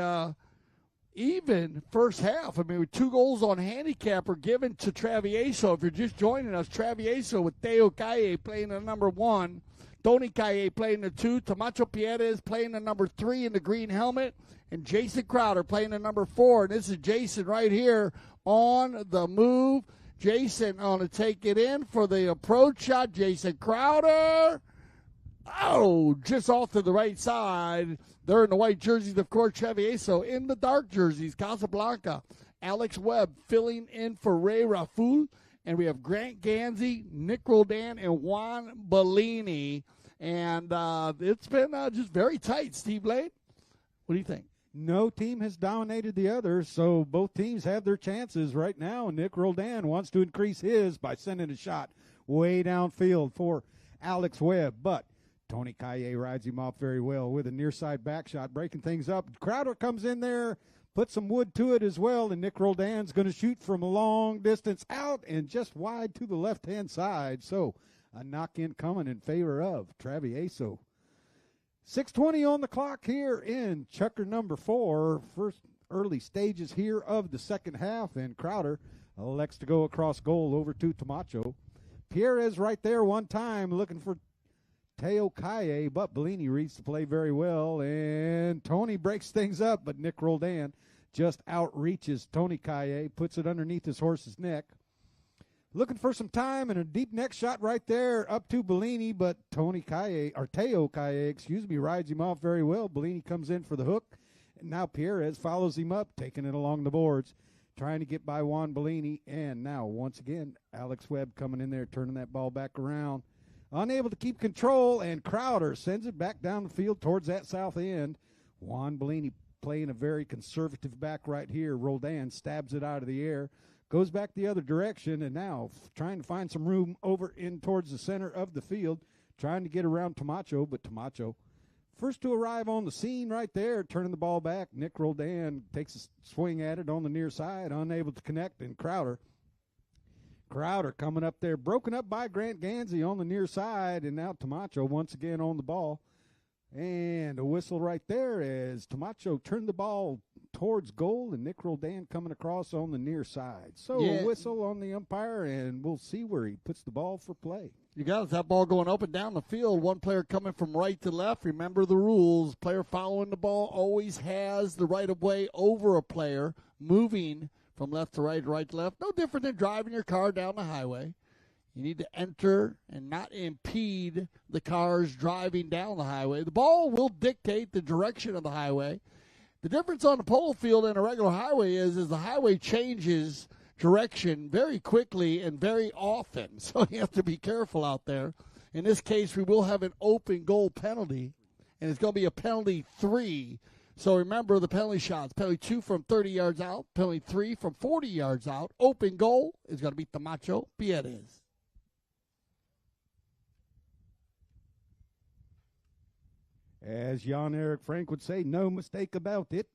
even first half. I mean, with 2 goals on handicap are given to Travieso. If you're just joining us, Travieso with Teo Calle playing the number 1. Tony Calle playing the 2. Tomacho Pierres playing the number 3 in the green helmet. And Jason Crowder playing the number 4. And this is Jason right here on the move. Jason on to take it in for the approach shot. Jason Crowder. Oh, just off to the right side. They're in the white jerseys, of course, Travieso. In the dark jerseys, Casablanca. Alex Webb filling in for Ray Raful. And we have Grant Ganzi, Nick Roldan, and Juan Bellini. And it's been just very tight. Steve Blade, what do you think? No team has dominated the other, so both teams have their chances right now. Nick Roldan wants to increase his by sending a shot way downfield for Alex Webb. But Tony Calle rides him off very well with a near side back shot, breaking things up. Crowder comes in there, put some wood to it as well, and Nick Roldan's going to shoot from a long distance out and just wide to the left-hand side. So a knock-in coming in favor of Travieso. 6:20 on the clock here in checker number 4. First early stages here of the second half, and Crowder elects to go across goal over to Tomacho. Pierres right there one time looking for Teo Calle, but Bellini reads the play very well, and Tony breaks things up, but Nick Roldan just outreaches Tony Calle, puts it underneath his horse's neck. Looking for some time and a deep neck shot right there up to Bellini, but Teo Calle, rides him off very well. Bellini comes in for the hook, and now Pierres follows him up, taking it along the boards, trying to get by Juan Bellini, and now once again Alex Webb coming in there, turning that ball back around. Unable to keep control, and Crowder sends it back down the field towards that south end. Juan Bellini playing a very conservative back right here. Roldan stabs it out of the air, goes back the other direction, and now trying to find some room over in towards the center of the field, trying to get around Tomacho, but Tomacho first to arrive on the scene right there, turning the ball back. Nick Roldan takes a swing at it on the near side, unable to connect, and Crowder coming up there, broken up by Grant Ganzi on the near side, and now Tomacho once again on the ball. And a whistle right there as Tomacho turned the ball towards goal, and Nick Roldan coming across on the near side. So a whistle on the umpire, and we'll see where he puts the ball for play. You got that ball going up and down the field. One player coming from right to left. Remember the rules. Player following the ball always has the right of way over a player moving from left to right to left. No different than driving your car down the highway. You need to enter and not impede the cars driving down the highway. The ball will dictate the direction of the highway. The difference on the polo field and a regular highway is the highway changes direction very quickly and very often. So you have to be careful out there. In this case, we will have an open goal penalty, and it's going to be a penalty 3. So remember the penalty shots. Penalty 2 from 30 yards out. Penalty 3 from 40 yards out. Open goal is going to be Tomacho Pierres. As Jan-Eric Frank would say, no mistake about it.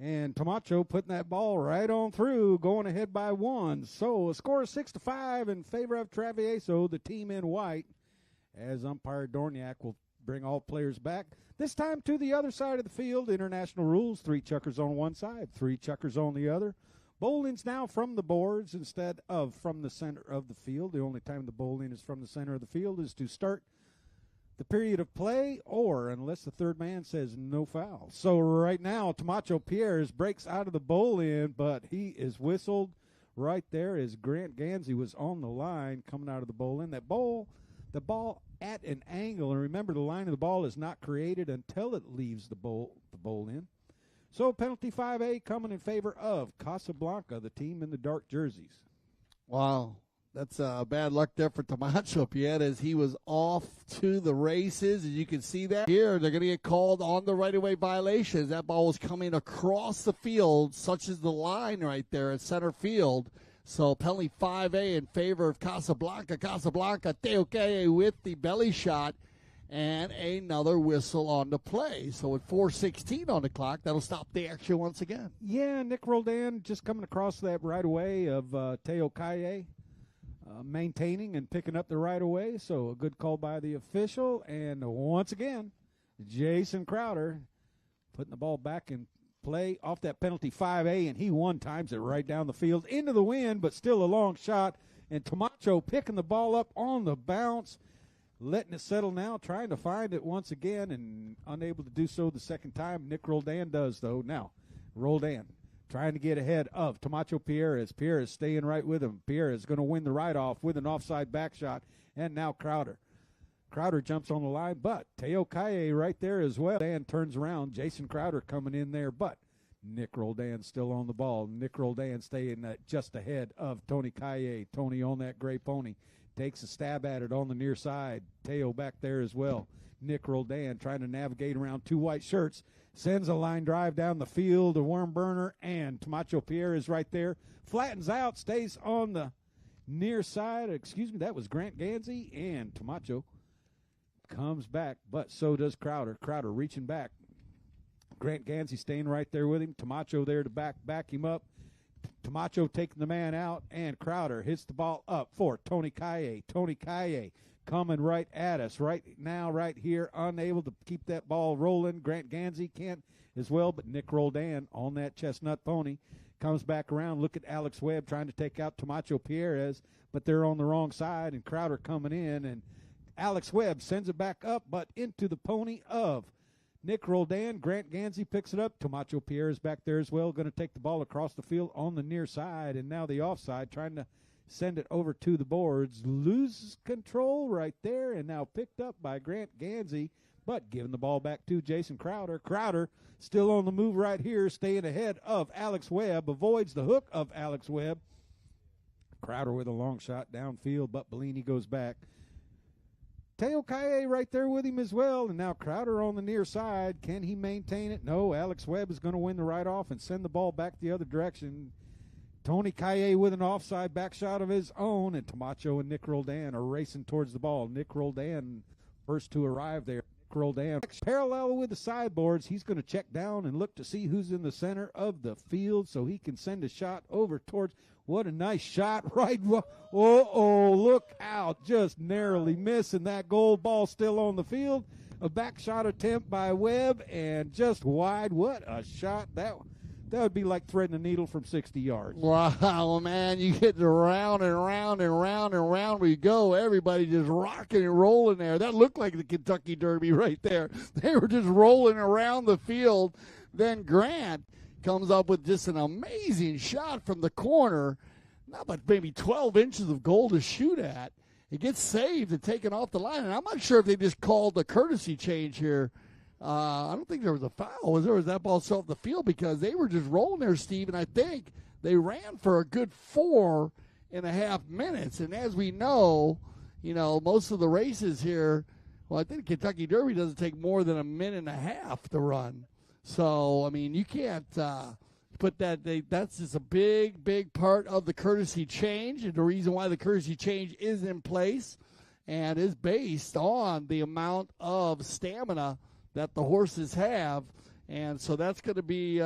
And Tomacho putting that ball right on through, going ahead by 1. So a score of 6-5 in favor of Travieso, the team in white, as umpire Dorniak will bring all players back. This time to the other side of the field. International rules, 3 chuckers on one side, 3 chuckers on the other. Bowling's now from the boards instead of from the center of the field. The only time the bowling is from the center of the field is to start the period of play, or unless the third man says no foul. So right now, Tomacho Pierres breaks out of the bowl-in, but he is whistled right there as Grant Ganzi was on the line coming out of the bowl-in. The ball at an angle, and remember the line of the ball is not created until it leaves the bowl-in. So penalty 5A coming in favor of Casablanca, the team in the dark jerseys. Wow. That's bad luck there for Tomacho Pierres. He was off to the races, and you can see that here. They're going to get called on the right-of-way violations. That ball was coming across the field, such as the line right there at center field. So penalty 5A in favor of Casablanca. Casablanca, Teo Calle with the belly shot. and another whistle on the play. So with 4:16 on the clock, that'll stop the action once again. Yeah, Nick Roldan just coming across that right away of Teo Kaye, maintaining and picking up the right away. So a good call by the official. And once again, Jason Crowder putting the ball back in play off that penalty 5A, and he one times it right down the field into the wind, but still a long shot. And Tomacho picking the ball up on the bounce, letting it settle now, trying to find it once again, and unable to do so the second time. Nick Roldan does, though. Now, Roldan trying to get ahead of Tomacho Pierres. Pierres staying right with him. Pierres is going to win the right-off with an offside back shot, and now Crowder. Crowder jumps on the line, but Teo Kaye right there as well. Dan turns around. Jason Crowder coming in there, but Nick Roldan still on the ball. Nick Roldan staying just ahead of Tony Kaye. Tony on that gray pony. Takes a stab at it on the near side. Teo back there as well. Nick Roldan trying to navigate around two white shirts. Sends a line drive down the field, a worm burner, and Tomacho Pierre is right there. Flattens out, stays on the near side. Excuse me, that was Grant Gansey, and Tomacho comes back, but so does Crowder. Crowder reaching back. Grant Gansey staying right there with him. Tomacho there to back him up. Tomacho taking the man out, and Crowder hits the ball up for Tony Kaye. Tony Kaye coming right at us right now, right here, unable to keep that ball rolling. Grant Gansey can't as well, but Nick Roldan on that chestnut pony comes back around. Look at Alex Webb trying to take out Tomacho Pierres, but they're on the wrong side, and Crowder coming in, and Alex Webb sends it back up, but into the pony of Nick Roldan. Grant Gansey picks it up. Tomacho Pierre is back there as well, going to take the ball across the field on the near side, and now the offside, trying to send it over to the boards. Loses control right there, and now picked up by Grant Gansey, but giving the ball back to Jason Crowder. Crowder still on the move right here, staying ahead of Alex Webb, avoids the hook of Alex Webb. Crowder with a long shot downfield, but Bellini goes back. Teo Kaye right there with him as well, and now Crowder on the near side. Can he maintain it? No, Alex Webb is going to win the right-off and send the ball back the other direction. Tony Kaye with an offside back shot of his own, and Tomacho and Nick Roldan are racing towards the ball. Nick Roldan first to arrive there. Nick Roldan parallel with the sideboards. He's going to check down and look to see who's in the center of the field so he can send a shot over towards. What a nice shot right. Look out. Just narrowly missing that goal. Ball still on the field. A back shot attempt by Webb and just wide. What a shot. That would be like threading a needle from 60 yards. Wow, man. You get around and round and round and round we go. Everybody just rocking and rolling there. That looked like the Kentucky Derby right there. They were just rolling around the field. Then Grant comes up with just an amazing shot from the corner, not but maybe 12 inches of goal to shoot at. It gets saved and taken off the line, and I'm not sure if they just called the courtesy change here. I don't think there was a foul. Was that ball still off the field? Because they were just rolling there, Steve, and I think they ran for a good 4.5 minutes. And as we know, most of the races here, well, I think the Kentucky Derby doesn't take more than 1.5 minutes to run. So, I mean, you can't put that. That's just a big, big part of the courtesy change. And the reason why the courtesy change is in place and is based on the amount of stamina that the horses have. And so that's going to be,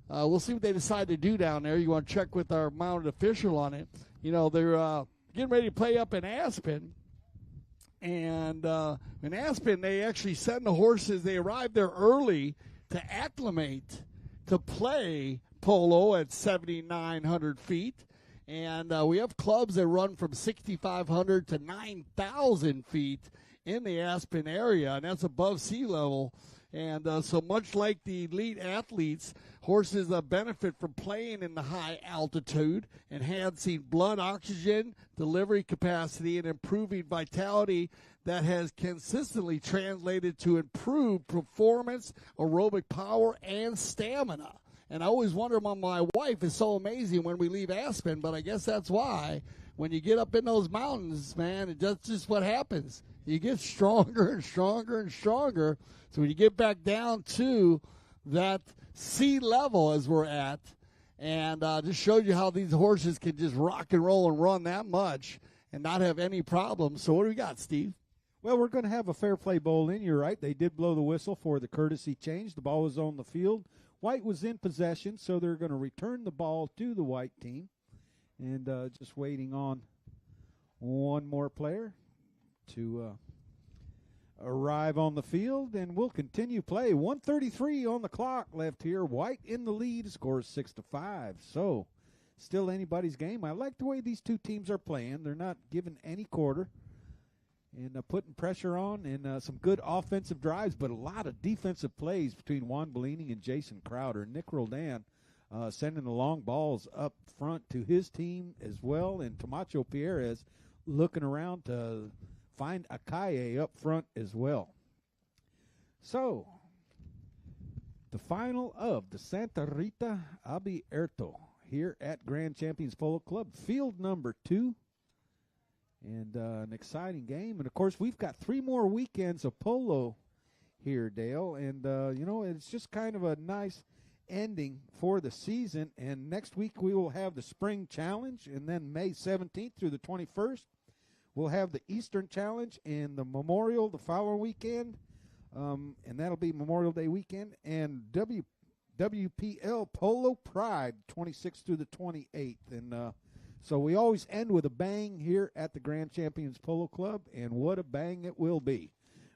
we'll see what they decide to do down there. You want to check with our mounted official on it. They're getting ready to play up in Aspen. And in Aspen, they actually send the horses, they arrive there early to acclimate to play polo at 7,900 feet. And we have clubs that run from 6,500 to 9,000 feet in the Aspen area, and that's above sea level. And so much like the elite athletes, horses benefit from playing in the high altitude, enhancing blood oxygen delivery capacity and improving vitality that has consistently translated to improved performance, aerobic power, and stamina. And I always wonder why my wife is so amazing when we leave Aspen, but I guess that's why. When you get up in those mountains, man, that's just what happens. You get stronger and stronger and stronger. So when you get back down to that sea level as we're at, and just showed you how these horses can just rock and roll and run that much and not have any problems. So what do we got, Steve? Well, we're going to have a fair play bowl in. You're right. They did blow the whistle for the courtesy change. The ball was on the field. White was in possession, so they're going to return the ball to the white team. And just waiting on one more player to arrive on the field, and we'll continue play. 1:33 on the clock left here. White in the lead, scores 6-5. So still anybody's game. I like the way these two teams are playing. They're not giving any quarter and putting pressure on, and some good offensive drives, but a lot of defensive plays between Juan Bellini and Jason Crowder. Nick Roldan sending the long balls up front to his team as well, and Camacho Pierres looking around to find Akaye up front as well. So, the final of the Santa Rita Abierto here at Grand Champions Polo Club, field number 2. And an exciting game. And, of course, we've got 3 more weekends of polo here, Dale. And, it's just kind of a nice ending for the season. And next week we will have the Spring Challenge. And then May 17th through the 21st, we'll have the Eastern Challenge and the Memorial the following weekend. And that'll be Memorial Day weekend. And WPL Polo Pride, 26th through the 28th. And, so we always end with a bang here at the Grand Champions Polo Club, and what a bang it will be.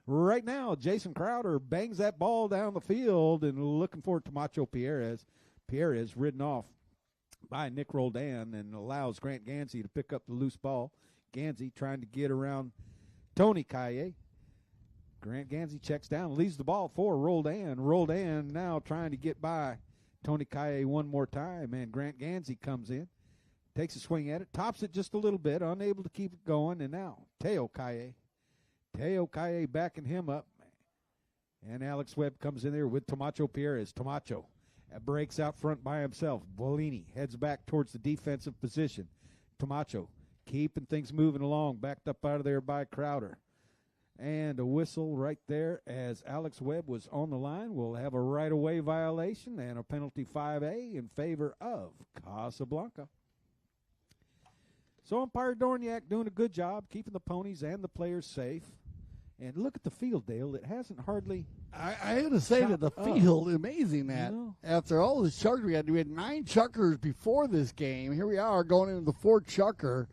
Right now, Jason Crowder bangs that ball down the field, and looking for Camacho Pierres. Pierres ridden off by Nick Roldan and allows Grant Gansey to pick up the loose ball. Gansey trying to get around Tony Kaye. Grant Gansey checks down, leaves the ball for Roldan. Roldan now trying to get by Tony Kaye one more time, and Grant Gansey comes in. Takes a swing at it, tops it just a little bit, unable to keep it going, and now Teo Kaye backing him up. And Alex Webb comes in there with Camacho Pierres. Camacho breaks out front by himself. Bellini heads back towards the defensive position. Camacho keeping things moving along, backed up out of there by Crowder. And a whistle right there as Alex Webb was on the line. We'll have a right-of-way violation and a penalty 5A in favor of Casablanca. So umpire Dorniak doing a good job keeping the ponies and the players safe. And look at the field, Dale. It hasn't hardly. I had to say that the field, amazing that. After all the chuckers we had 9 chuckers before this game. Here we are going into the 4th chucker.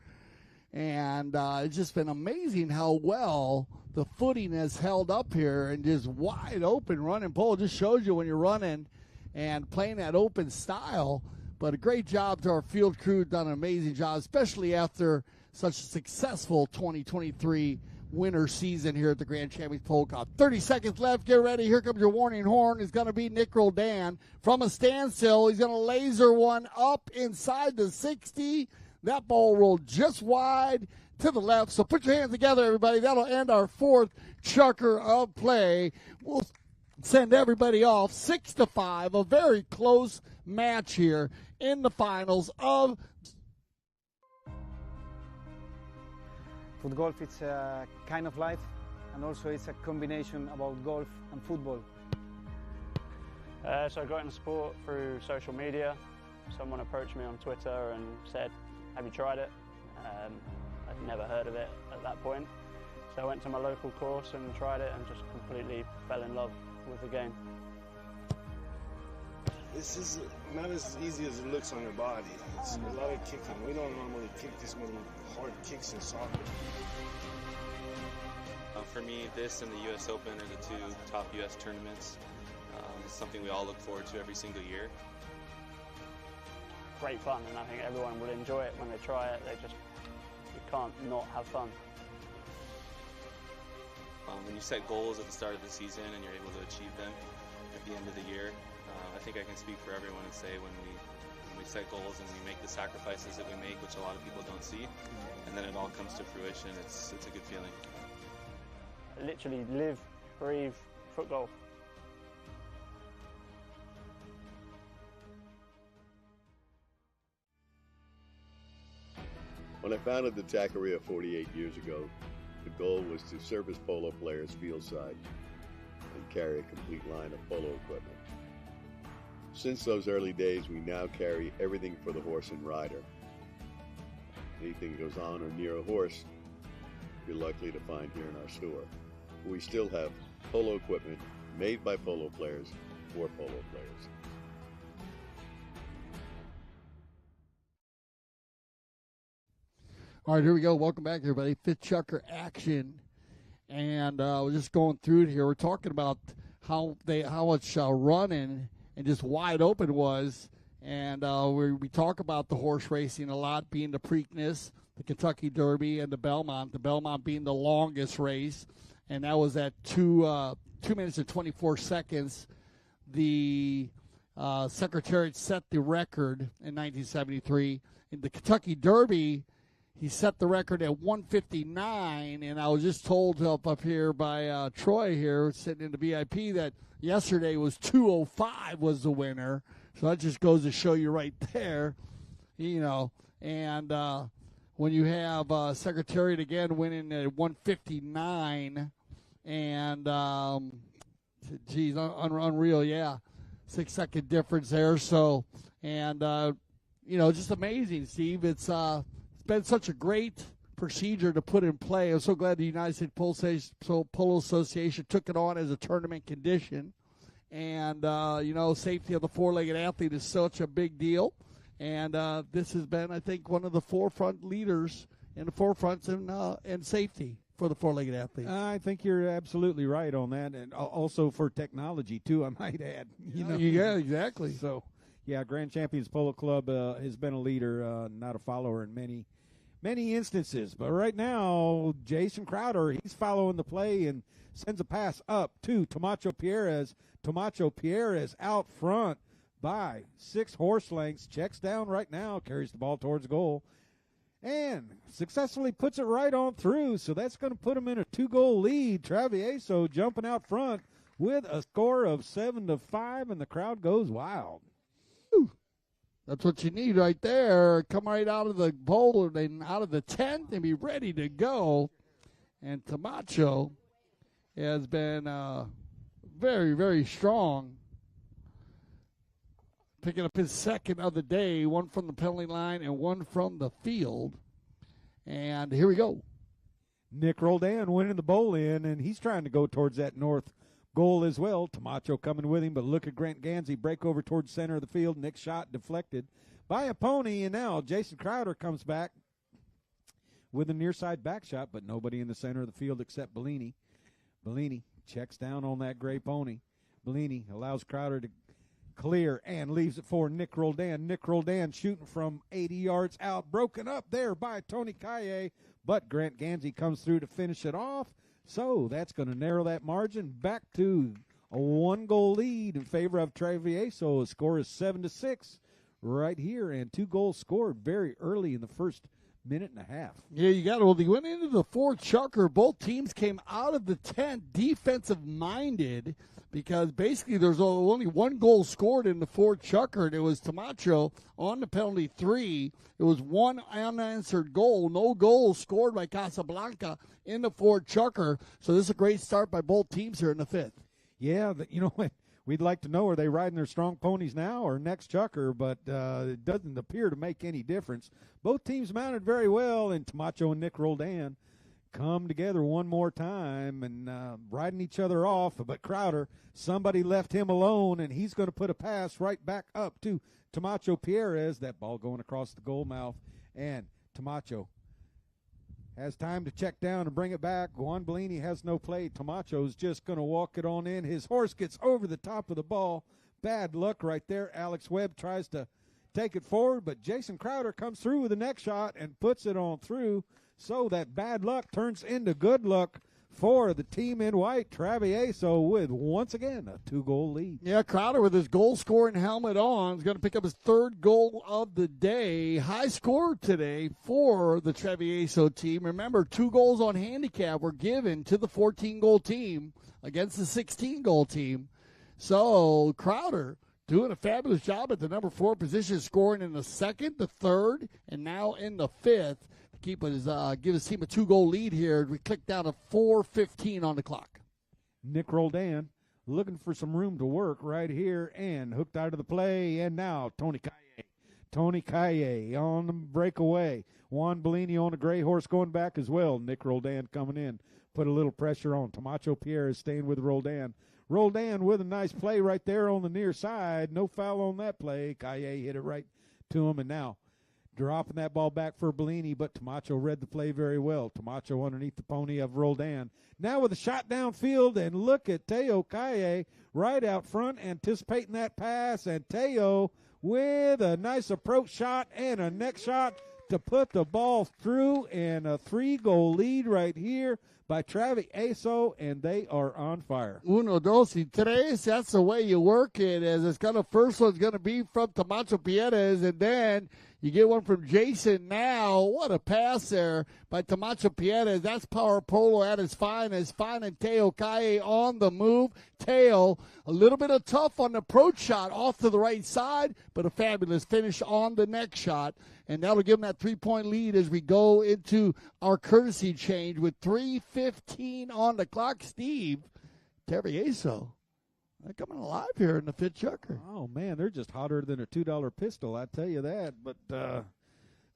And it's just been amazing how well the footing has held up here and just wide open running pole. It just shows you when you're running and playing that open style. But a great job to our field crew, done an amazing job, especially after such a successful 2023 winter season here at the Grand Champions Polo Club. 30 seconds left. Get ready. Here comes your warning horn. It's going to be Nick Roldan from a standstill. He's going to laser one up inside the 60. That ball rolled just wide to the left. So put your hands together, everybody. That'll end our 4th chukker of play. We'll send everybody off 6-5. A very close match here in the finals of Foot golf. It's a kind of life, and also it's a combination about golf and football. So I got into sport through social media. Someone approached me on Twitter and said, "Have you tried it?" I'd never heard of it at that point. So I went to my local course and tried it and just completely fell in love with the game. This is not as easy as it looks on your body. It's a lot of kicking. We don't normally kick this many hard kicks in soccer. For me, this and the U.S. Open are the 2 top U.S. tournaments. It's something we all look forward to every single year. Great fun, and I think everyone will enjoy it when they try it. You can't not have fun. When you set goals at the start of the season and you're able to achieve them at the end of the year, I think I can speak for everyone and say when we set goals and we make the sacrifices that we make, which a lot of people don't see, and then it all comes to fruition, it's a good feeling. I literally live, breathe foot golf. When I founded the Taqueria 48 years ago, the goal was to service polo players fieldside and carry a complete line of polo equipment. Since those early days, we now carry everything for the horse and rider. Anything that goes on or near a horse, you're likely to find here in our store. We still have polo equipment made by polo players for polo players. All right, here we go. Welcome back, everybody. Fifth chucker action. And we're just going through it here. We're talking about how much running and just wide open was. And we talk about the horse racing a lot, being the Preakness, the Kentucky Derby, and the Belmont. The Belmont being the longest race, and that was at 2 minutes and 24 seconds. The Secretariat set the record in 1973. In the Kentucky Derby, he set the record at 1:59, and I was just told up here by Troy here, sitting in the VIP, that yesterday was 2:05 was the winner. So that just goes to show you right there, And when you have Secretariat again winning at 1:59, and unreal, yeah, 6-second difference there. So, and just amazing, Steve. It's been such a great procedure to put in play. I'm so glad the United States Polo Association took it on as a tournament condition. And, safety of the four-legged athlete is such a big deal. And this has been, I think, one of the forefront leaders in the forefronts in safety for the four-legged athlete. I think you're absolutely right on that. And also for technology, too, I might add. Yeah, exactly. So, yeah, Grand Champions Polo Club has been a leader, not a follower in many instances. But right now, Jason Crowder, he's following the play and sends a pass up to Tomacho Pierres. Tomacho Pierres out front by 6 horse lengths. Checks down right now, carries the ball towards goal, and successfully puts it right on through. So that's going to put him in a 2-goal lead. Travieso jumping out front with a score of 7-5, and the crowd goes wild. That's what you need right there. Come right out of the bowl and out of the tent and be ready to go. And Tomacho has been very, very strong. Picking up his second of the day, one from the penalty line and one from the field. And here we go. Nick Roldan winning the bowl in, and he's trying to go towards that north goal as well. Tomacho coming with him, but look at Grant Gansey break over towards center of the field. Nick's shot deflected by a pony, and now Jason Crowder comes back with a near side back shot, but nobody in the center of the field except Bellini. Bellini checks down on that gray pony. Bellini allows Crowder to clear and leaves it for Nick Roldan. Nick Roldan shooting from 80 yards out, broken up there by Tony Kaye, but Grant Gansey comes through to finish it off. So that's going to narrow that margin back to a 1-goal lead in favor of Travieso. The score is 7-6 right here, and 2 goals scored very early in the first minute and a half. Yeah, you got it. Well, they went into the 4 chucker. Both teams came out of the tent defensive-minded, because basically there's only 1 goal scored in the 4 chucker, and it was Tomacho on the penalty 3. It was 1 unanswered goal. No goals scored by Casablanca in the 4 chucker. So this is a great start by both teams here in the 5th. Yeah, we'd like to know, are they riding their strong ponies now or next chucker, but it doesn't appear to make any difference. Both teams mounted very well, and Tomacho and Nick Roldan come together one more time and riding each other off. But Crowder, somebody left him alone, and he's going to put a pass right back up to Tomacho Pierres. That ball going across the goal mouth, and Tomacho has time to check down and bring it back. Juan Bellini has no play. Tomacho's just going to walk it on in. His horse gets over the top of the ball. Bad luck right there. Alex Webb tries to take it forward, but Jason Crowder comes through with the next shot and puts it on through. So that bad luck turns into good luck for the team in white, Travieso, with once again a 2-goal lead. Yeah, Crowder with his goal-scoring helmet on is going to pick up his 3rd goal of the day. High score today for the Travieso team. Remember, 2 goals on handicap were given to the 14-goal team against the 16-goal team. So Crowder doing a fabulous job at the number 4 position, scoring in the 2nd, the 3rd, and now in the 5th. Give his team a 2-goal lead here. We click down to 4:15 on the clock. Nick Roldan looking for some room to work right here and hooked out of the play. And now Tony Kaye. Tony Calle on the breakaway. Juan Bellini on the gray horse going back as well. Nick Roldan coming in. Put a little pressure on. Camacho Pierre is staying with Roldan. Roldan with a nice play right there on the near side. No foul on that play. Calle hit it right to him, and now dropping that ball back for Bellini, but Camacho read the play very well. Camacho underneath the pony of Roldan. Now with a shot downfield, and look at Teo Calle right out front anticipating that pass, and Teo with a nice approach shot and a next shot to put the ball through, and a 3-goal lead right here by Travieso, and they are on fire. Uno, dos, y tres. That's the way you work it. As it's gonna, first one's going to be from Camacho Pierres, and then you get one from Jason now. What a pass there by Camacho Pierres. That's power polo at its finest. Finding Teo Calle on the move. Teo, a little bit of tough on the approach shot off to the right side, but a fabulous finish on the next shot. And that'll give them that 3-point lead as we go into our courtesy change with 3:15 on the clock. Steve, Travieso, they're coming alive here in the fifth chucker. Oh, man, they're just hotter than a $2 pistol, I tell you that. But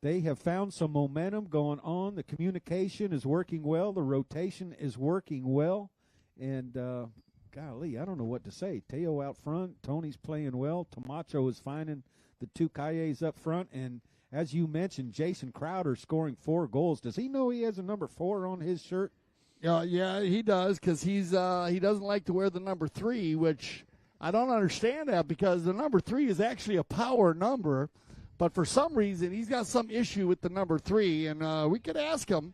they have found some momentum going on. The communication is working well. The rotation is working well. And, golly, I don't know what to say. Teo out front. Tony's playing well. Camacho is finding the two Calles up front. And as you mentioned, Jason Crowder scoring 4 goals. Does he know he has a number 4 on his shirt? Yeah, he does, because he doesn't like to wear the number 3, which I don't understand that, because the number 3 is actually a power number, but for some reason he's got some issue with the number 3, and we could ask him.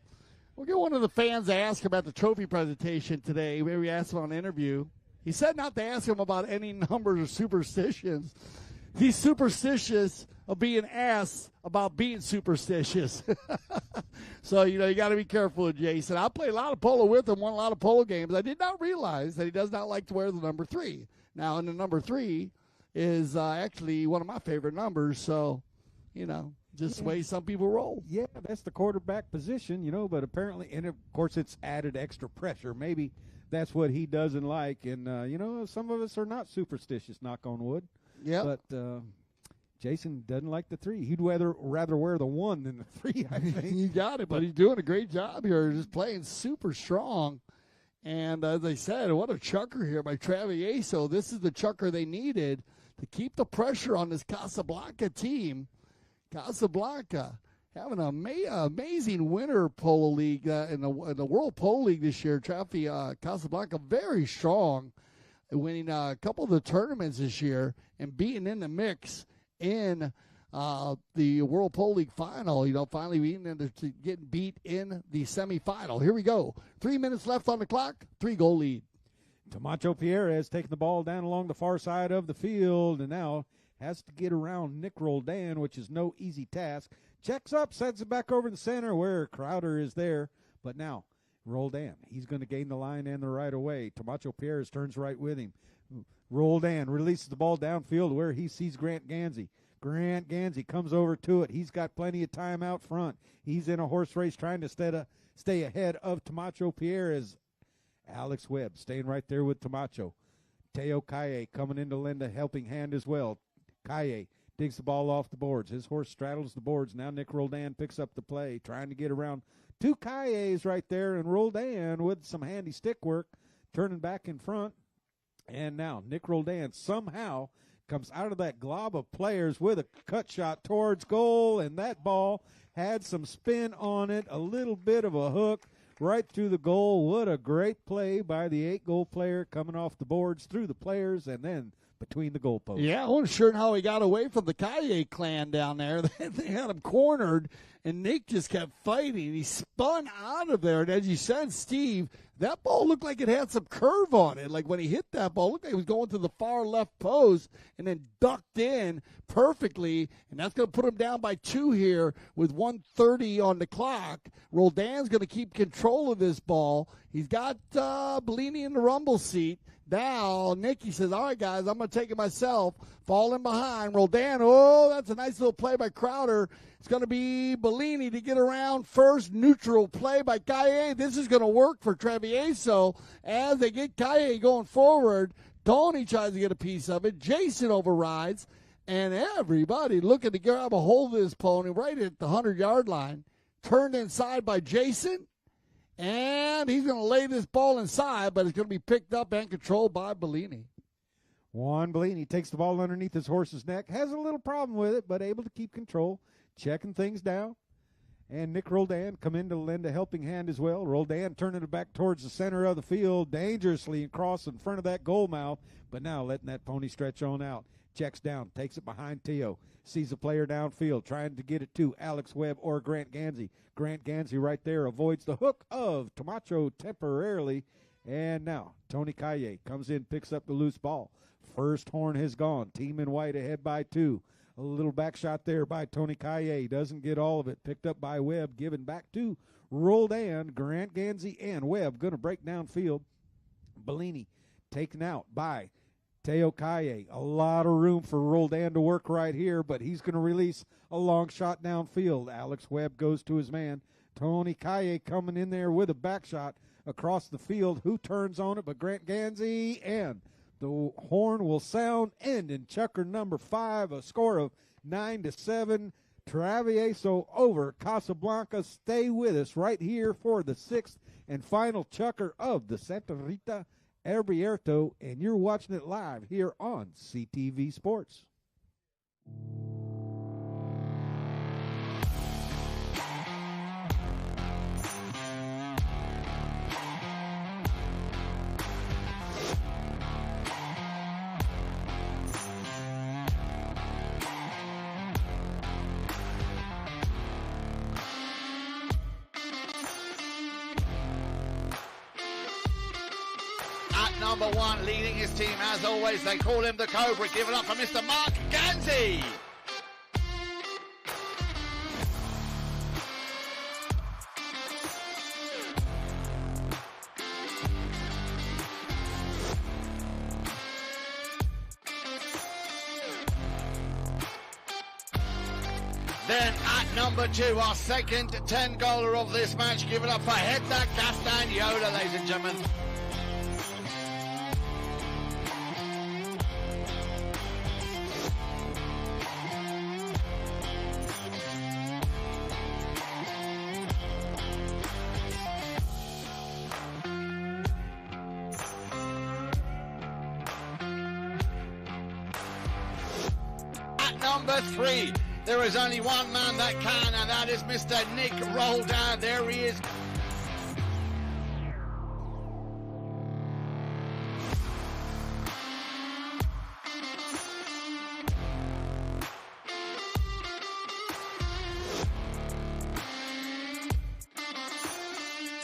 We'll get one of the fans to ask him about the trophy presentation today. Maybe ask him on an interview. He said not to ask him about any numbers or superstitions. He's superstitious of being asked about being superstitious. So, you got to be careful with Jason. I played a lot of polo with him, won a lot of polo games. I did not realize that he does not like to wear the number 3. Now, and the number 3 is actually one of my favorite numbers. So, just the way some people roll. Yeah, that's the quarterback position, but apparently, and of course it's added extra pressure. Maybe that's what he doesn't like. And, some of us are not superstitious, knock on wood. Yeah. But Jason doesn't like the 3. He'd rather wear the 1 than the 3, I think. You got it, but he's doing a great job here, just playing super strong. And as I said, what a chucker here by Travieso. This is the chucker they needed to keep the pressure on this Casablanca team. Casablanca having an amazing winter polo league in the World Polo League this year. Casablanca very strong, winning a couple of the tournaments this year and being in the mix in the World Polo League final, finally getting beat in the semifinal. Here we go. 3 minutes left on the clock, 3-goal lead. Camacho Pierre has taken the ball down along the far side of the field and now has to get around Nick Roldan, which is no easy task. Checks up, sends it back over the center where Crowder is there. But now, Roldan, he's going to gain the line and the right away. Camacho Pierre turns right with him. Roldan releases the ball downfield where he sees Grant Gansey. Grant Gansey comes over to it. He's got plenty of time out front. He's in a horse race trying to stay ahead of Camacho Pierre as Alex Webb staying right there with Camacho. Teo Calle coming in to lend a helping hand as well. Calle digs the ball off the boards. His horse straddles the boards. Now Nick Roldan picks up the play, trying to get around 2 Calles right there, and Roldan with some handy stick work, turning back in front. And now Nick Roldan somehow comes out of that glob of players with a cut shot towards goal, and that ball had some spin on it, a little bit of a hook right through the goal. What a great play by the 8-goal player coming off the boards through the players and then between the goalposts. Yeah, I wasn't sure how he got away from the Calle clan down there. They had him cornered, and Nick just kept fighting. He spun out of there, and as you said, Steve, that ball looked like it had some curve on it. Like when he hit that ball, it looked like he was going to the far left post and then ducked in perfectly, and that's going to put him down by 2 here with 1:30 on the clock. Roldan's going to keep control of this ball. He's got Bellini in the rumble seat. Now, Nicky says, all right, guys, I'm going to take it myself. Falling behind. Roldan, that's a nice little play by Crowder. It's going to be Bellini to get around first. Neutral play by Calle. This is going to work for Travieso as they get Calle going forward. Tony tries to get a piece of it. Jason overrides. and everybody looking to grab a hold of this pony right at the 100-yard line. Turned inside by Jason, and he's going to lay this ball inside, but it's going to be picked up and controlled by Bellini. Juan Bellini takes the ball underneath his horse's neck, has a little problem with it, but able to keep control, checking things down. And Nick Roldan come in to lend a helping hand as well. Roldan turning it back towards the center of the field, dangerously across in front of that goal mouth, but now letting that pony stretch on out. Checks down, takes it behind Teo, sees a player downfield, trying to get it to Alex Webb or Grant Gansey. Grant Gansey right there avoids the hook of Camacho temporarily. And now Tony Calle comes in, picks up the loose ball. First horn has gone. Team in white ahead by 2. A little back shot there by Tony Calle. Doesn't get all of it. Picked up by Webb. Given back to Roldan. Grant Gansey and Webb going to break downfield. Bellini taken out by Teo Calle. A lot of room for Roldan to work right here, but he's going to release a long shot downfield. Alex Webb goes to his man. Tony Calle coming in there with a back shot across the field. Who turns on it but Grant Gansey, and the horn will sound, end in chucker number 5, a score of 9-7. Travieso over Casablanca. Stay with us right here for the 6th and final chucker of the Santa Rita Abierto, and you're watching it live here on CTV Sports. Number 1 leading his team as always. They call him the Cobra. Give it up for Mr. Mark Gansey. Then at number 2, our second 10-goaler of this match. Give it up for Hector Castagnola, ladies and gentlemen. Number 3, there is only one man that can, and that is Mr. Nick Roldan. There he is.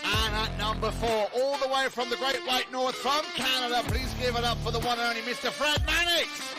And at number 4, all the way from the Great White North from Canada, please give it up for the one and only Mr. Fred Mannix.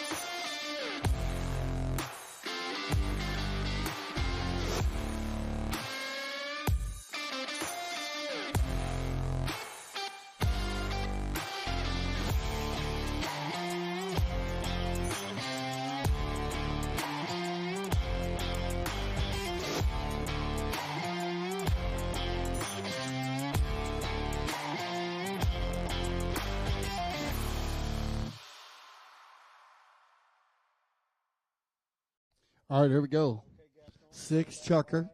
All right, here we go. 6 chucker,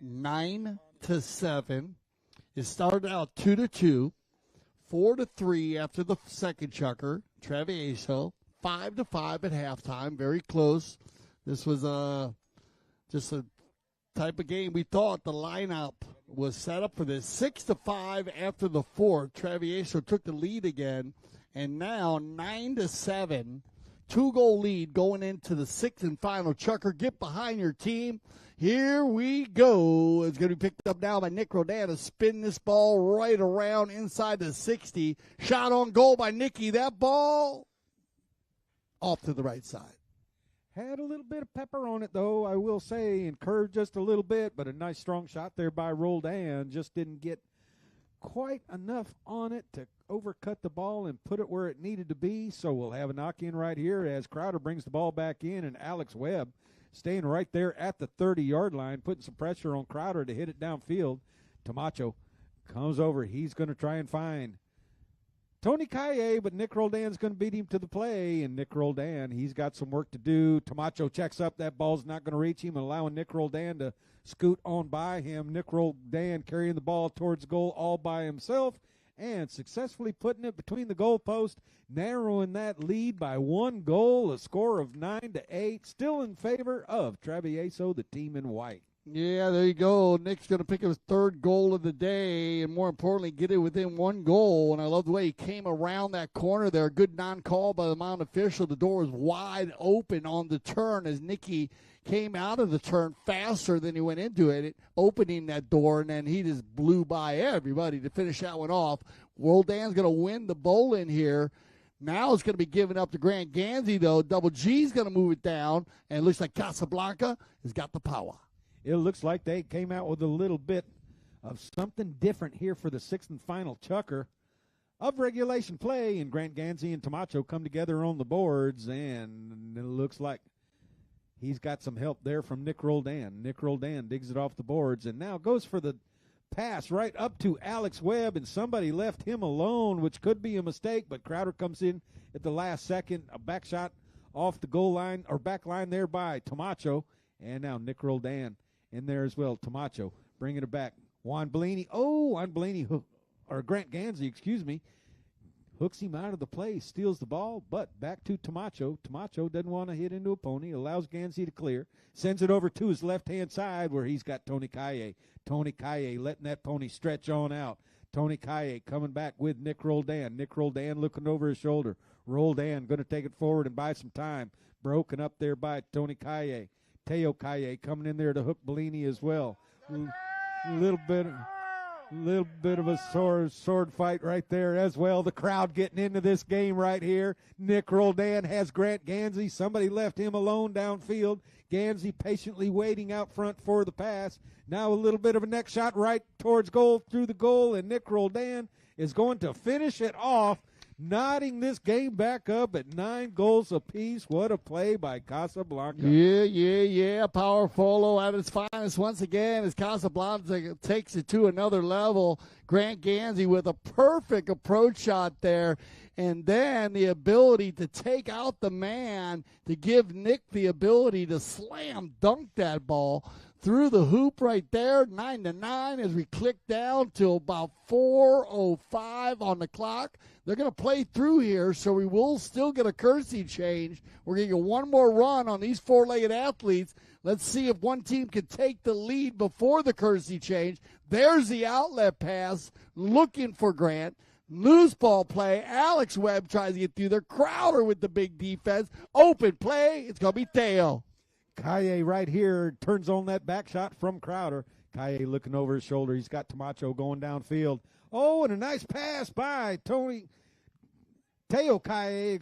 9-7. It started out 2-2, 4-3 after the second chucker. Travieso, 5-5 at halftime. Very close. This was just a type of game we thought the lineup was set up for this. 6-5 after the fourth. Travieso took the lead again, and now 9-7. 2-goal lead going into the 6th and final chucker. Get behind your team. Here we go. It's going to be picked up now by Nick Rodan to spin this ball right around inside the 60. Shot on goal by Nicky. That ball off to the right side. Had a little bit of pepper on it, though, I will say, and curved just a little bit, but a nice strong shot there by Roldan. Just didn't get quite enough on it to overcut the ball and put it where it needed to be. So we'll have a knock-in right here as Crowder brings the ball back in, and Alex Webb staying right there at the 30-yard line, putting some pressure on Crowder to hit it downfield. Camacho comes over. He's going to try and find Tony Kaye, but Nick Roldan's going to beat him to the play, and Nick Roldan, he's got some work to do. Camacho checks up. That ball's not going to reach him, allowing Nick Roldan to scoot on by him. Nick Roldan carrying the ball towards goal all by himself and successfully putting it between the goalpost, narrowing that lead by 1 goal, a score of 9-8, still in favor of Travieso, the team in white. Yeah, there you go. Nick's going to pick up his 3rd goal of the day, and more importantly, get it within 1 goal. And I love the way he came around that corner there. Good non-call by the mound official. The door was wide open on the turn as Nicky came out of the turn faster than he went into it, opening that door, and then he just blew by everybody to finish that one off. Roldan's going to win the bowl in here. Now it's going to be given up to Grant Gansey, though. Double G's going to move it down, and it looks like Casablanca has got the power. It looks like they came out with a little bit of something different here for the 6th and final chukker of regulation play, and Grant Gansey and Camacho come together on the boards, and it looks like he's got some help there from Nick Roldan. Nick Roldan digs it off the boards and now goes for the pass right up to Alex Webb, and somebody left him alone, which could be a mistake, but Crowder comes in at the last second. A back shot off the goal line, or back line there by Camacho, and now Nick Roldan in there as well. Camacho bringing it back. Juan Bellini, or Grant Gansey, hooks him out of the play, steals the ball, but back to Camacho. Camacho doesn't want to hit into a pony, allows Gansey to clear, sends it over to his left-hand side where he's got Tony Kaye. Tony Kaye letting that pony stretch on out. Tony Kaye coming back with Nick Roldan. Nick Roldan looking over his shoulder. Roldan going to take it forward and buy some time. Broken up there by Tony Kaye. Teo Kaye coming in there to hook Bellini as well. Little bit of a sword fight right there as well. The crowd getting into this game right here. Nick Roldan has Grant Gansey. Somebody left him alone downfield. Gansey patiently waiting out front for the pass. Now a little bit of a neck shot right towards goal, through the goal, and Nick Roldan is going to finish it off, knotting this game back up at 9 goals apiece. What a play by Casablanca. Yeah. Power Polo at its finest once again as Casablanca takes it to another level. Grant Gansey with a perfect approach shot there, and then the ability to take out the man to give Nick the ability to slam dunk that ball through the hoop right there. 9-9 as we click down to about 4:05 on the clock. They're going to play through here, so we will still get a courtesy change. We're going to get one more run on these four-legged athletes. Let's see if one team can take the lead before the courtesy change. There's the outlet pass, looking for Grant. Loose ball play. Alex Webb tries to get through there. Crowder with the big defense. Open play. It's going to be Teo. Kaye right here turns on that back shot from Crowder. Kaye looking over his shoulder. He's got Camacho going downfield. Oh, and a nice pass by Teo Kaye,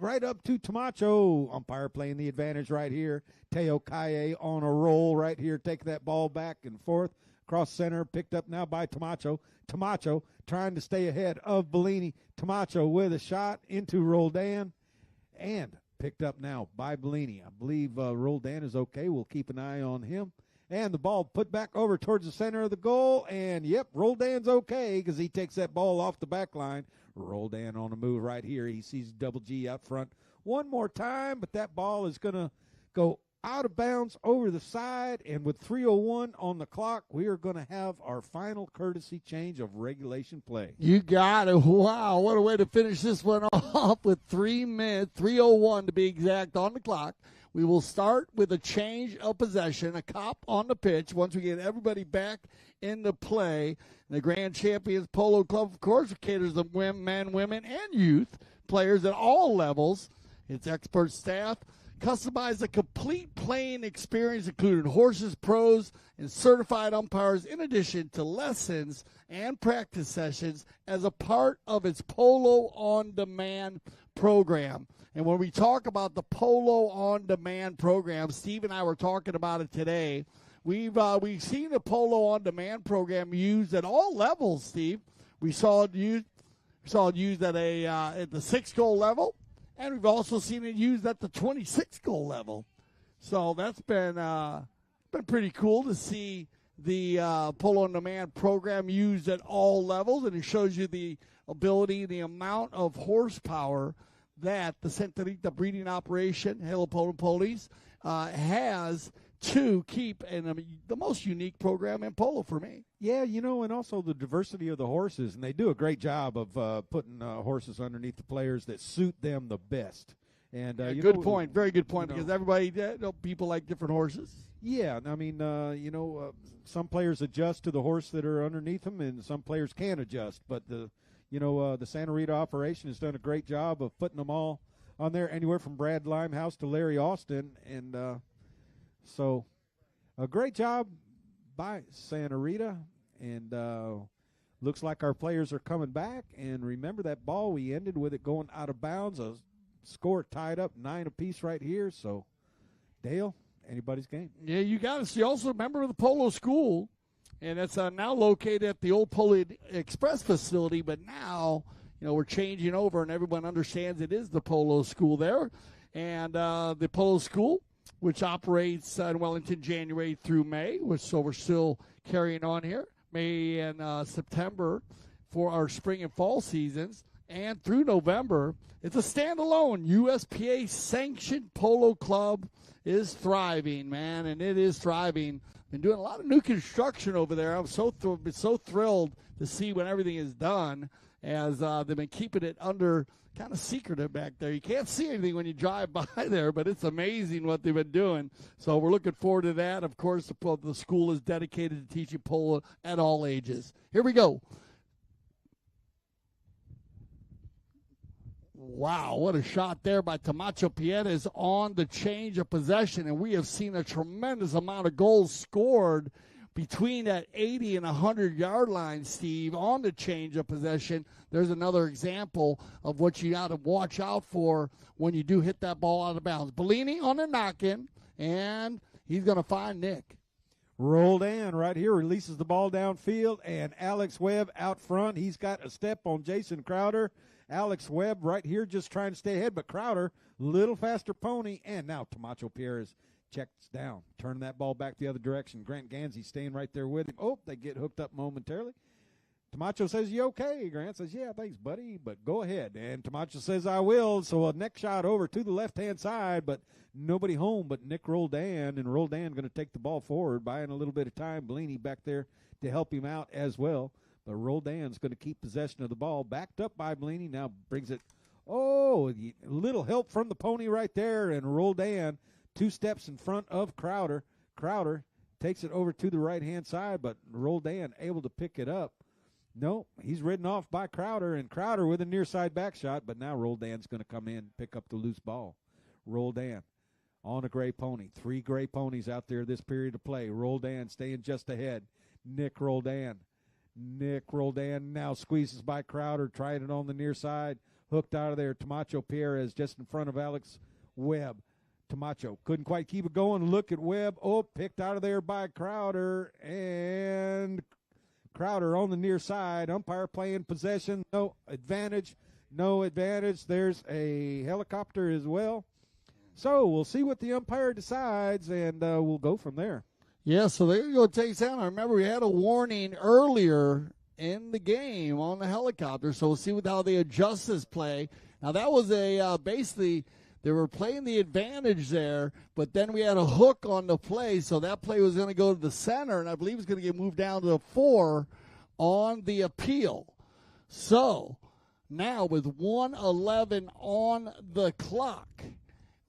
right up to Camacho. Umpire playing the advantage right here. Teo Kaye on a roll right here, taking that ball back and forth. Cross center, picked up now by Camacho. Camacho trying to stay ahead of Bellini. Camacho with a shot into Roldan, and picked up now by Bellini. I believe Roldan is okay. We'll keep an eye on him. And the ball put back over towards the center of the goal. And, yep, Roldan's okay because he takes that ball off the back line. Roldan on the move right here. He sees Double G out front one more time, but that ball is going to go out of bounds over the side. And with 3:01 on the clock, we are going to have our final courtesy change of regulation play. You got it. Wow, what a way to finish this one off with 3 minutes, 3:01 to be exact on the clock. We will start with a change of possession, a cop on the pitch once we get everybody back into play. The Grand Champions Polo Club, of course, caters to men, women, and youth players at all levels. Its expert staff customize a complete playing experience, including horses, pros, and certified umpires, in addition to lessons and practice sessions as a part of its Polo On Demand program. And when we talk about the Polo On Demand program, Steve and I were talking about it today. We've seen the Polo On Demand program used at all levels, Steve. We saw it used at the 6-goal level, and we've also seen it used at the 26-goal level. So that's been pretty cool to see the Polo on Demand program used at all levels, and it shows you the ability, the amount of horsepower that the Santa Rita breeding operation, Halo Polo Police, has to keep the most unique program in polo for me. Yeah, and also the diversity of the horses, and they do a great job of putting horses underneath the players that suit them the best. And good point, very good point, because everybody, people like different horses. Yeah, I mean, some players adjust to the horse that are underneath them, and some players can't adjust. But the Santa Rita operation has done a great job of putting them all on there, anywhere from Brad Limehouse to Larry Austin, and so a great job by Santa Rita, and looks like our players are coming back. And remember that ball, we ended with it going out of bounds, a score tied up 9 apiece right here. So, Dale, anybody's game. Yeah, you got to see. Also, remember the Polo School, and it's now located at the old Polo Express facility, but now, we're changing over, and everyone understands it is the Polo School there. And the Polo School, which operates in Wellington January through May, so we're still carrying on here, May and September for our spring and fall seasons, and through November. It's a standalone USPA-sanctioned polo club. Is thriving, man, and it is thriving. Been doing a lot of new construction over there. I'm so thrilled to see when everything is done, as they've been keeping it under kind of secretive back there. You can't see anything when you drive by there, but it's amazing what they've been doing. So we're looking forward to that. Of course, the school is dedicated to teaching polo at all ages. Here we go. Wow, what a shot there by Camacho Pierres on the change of possession. And we have seen a tremendous amount of goals scored between that 80 and 100-yard line, Steve, on the change of possession. There's another example of what you got to watch out for when you do hit that ball out of bounds. Bellini on the knock-in, and he's going to find Nick. Rolled in right here, releases the ball downfield, and Alex Webb out front. He's got a step on Jason Crowder. Alex Webb right here just trying to stay ahead, but Crowder, little faster pony, and now Camacho Pierres checks down, turning that ball back the other direction. Grant Gansey staying right there with him. Oh, they get hooked up momentarily. Camacho says, "You okay?" Grant says, "Yeah, thanks, buddy, but go ahead." And Camacho says, "I will." So a neck shot over to the left-hand side, but nobody home but Nick Roldan, and Roldan going to take the ball forward, buying a little bit of time. Bellini back there to help him out as well. But Roldan's going to keep possession of the ball, backed up by Bellini. Now brings it. Oh, a little help from the pony right there, and Roldan 2 steps in front of Crowder. Crowder takes it over to the right-hand side, but Roldan able to pick it up. No, he's ridden off by Crowder, and Crowder with a near side back shot, but now Roldan's going to come in and pick up the loose ball. Roldan on a gray pony. 3 gray ponies out there this period of play. Roldan staying just ahead. Nick Roldan now squeezes by Crowder, trying it on the near side. Hooked out of there. Camacho Pierres just in front of Alex Webb. Camacho couldn't quite keep it going. Look at Webb. Oh, picked out of there by Crowder. And Crowder on the near side. Umpire playing possession. No advantage. There's a helicopter as well. So we'll see what the umpire decides, and we'll go from there. Yeah, so they're going to go take down. I remember we had a warning earlier in the game on the helicopter, so we'll see how they adjust this play. Now, that was basically they were playing the advantage there, but then we had a hook on the play, so that play was going to go to the center, and I believe it's going to get moved down to the 4 on the appeal. So now with 1:11 on the clock,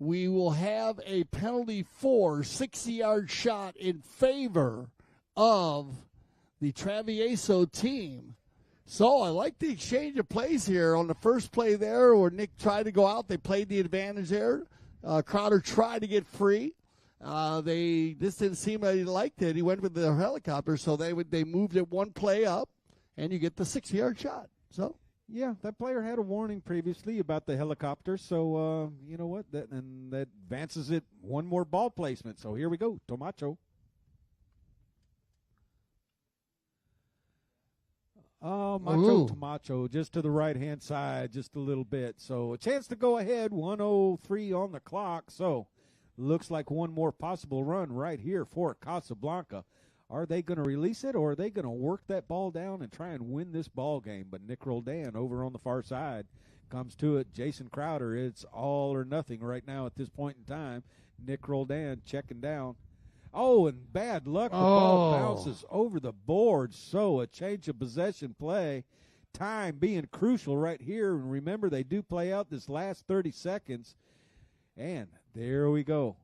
we will have a penalty for 60-yard shot in favor of the Travieso team. So I like the exchange of plays here. On the first play there where Nick tried to go out, they played the advantage there. Crowder tried to get free. This didn't seem like he liked it. He went with the helicopter, so they moved it 1 play up, and you get the 60-yard shot. So. Yeah, that player had a warning previously about the helicopter, so you know what? That advances it 1 more ball placement. So here we go, Camacho. Camacho, just to the right-hand side, just a little bit. So a chance to go ahead, 1:03 on the clock. So looks like 1 more possible run right here for Casablanca. Are they going to release it, or are they going to work that ball down and try and win this ball game? But Nick Roldan over on the far side comes to it. Jason Crowder, it's all or nothing right now at this point in time. Nick Roldan checking down. Oh, and bad luck. The ball bounces over the board. So a change of possession play. Time being crucial right here. And remember, they do play out this last 30 seconds. And there we go.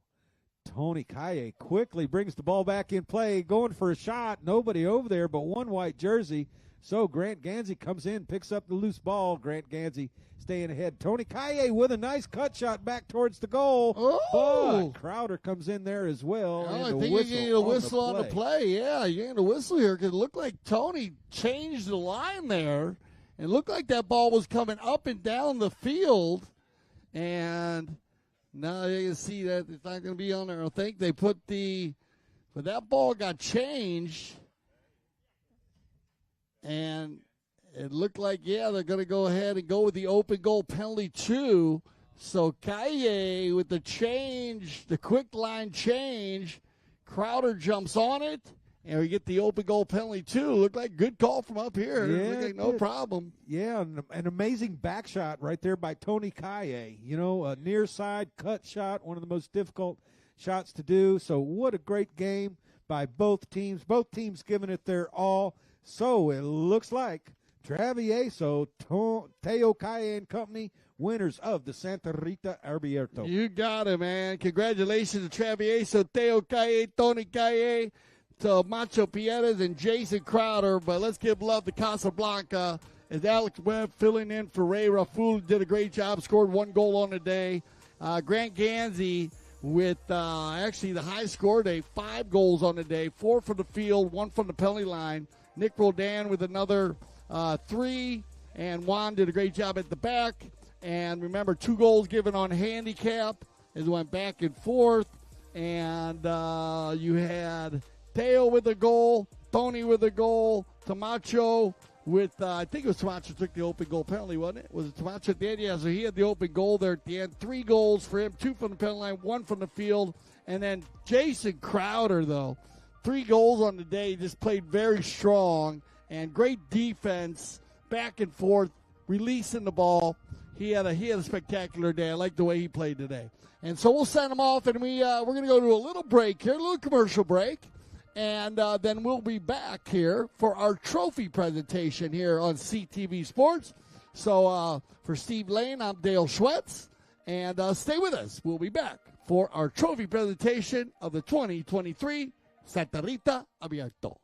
Tony Kaye quickly brings the ball back in play, going for a shot. Nobody over there but one white jersey. So Grant Gansey comes in, picks up the loose ball. Grant Gansey staying ahead. Tony Kaye with a nice cut shot back towards the goal. Oh! But Crowder comes in there as well. Oh, and I think you need a whistle on the play. Yeah, you need a whistle here because it looked like Tony changed the line there. It looked like that ball was coming up and down the field. And now you can see that it's not going to be on there. I think they put but that ball got changed. And it looked like, they're going to go ahead and go with the open goal penalty too. So Kaye with the change, the quick line change, Crowder jumps on it, and we get the open goal penalty too. Looked like good call from up here. Yeah, Looked like no problem. Yeah, an amazing back shot right there by Tony Kaye. You know, a near side cut shot, one of the most difficult shots to do. So what a great game by both teams. Both teams giving it their all. So it looks like Travieso, Teo Kaye and company, winners of the Santa Rita Abierto. You got it, man. Congratulations to Travieso, Teo Kaye, Tony Kaye, to Macho Pierres and Jason Crowder. But let's give love to Casablanca as Alex Webb filling in for Ray Raful. Did a great job, scored 1 goal on the day. Grant Gansey with actually the high score day, 5 goals on the day, 4 from the field, 1 from the penalty line. Nick Roldan with another 3, and Juan did a great job at the back. And remember, 2 goals given on handicap as it went back and forth. And you had Teo with a goal, Tony with a goal, Tamacho with, I think it was Tamacho took the open goal penalty, wasn't it? Was it Tamacho at the end? Yeah, so he had the open goal there at the end. 3 goals for him, 2 from the penalty line, 1 from the field. And then Jason Crowder, though, 3 goals on the day, just played very strong and great defense, back and forth, releasing the ball. He had a spectacular day. I like the way he played today. And so we'll send him off, and we're going to go to a little break here, a little commercial break, and then we'll be back here for our trophy presentation here on CTV Sports. So for Steve Lane, I'm Dale Schwetz, and stay with us. We'll be back for our trophy presentation of the 2023 Santa Rita Abierto.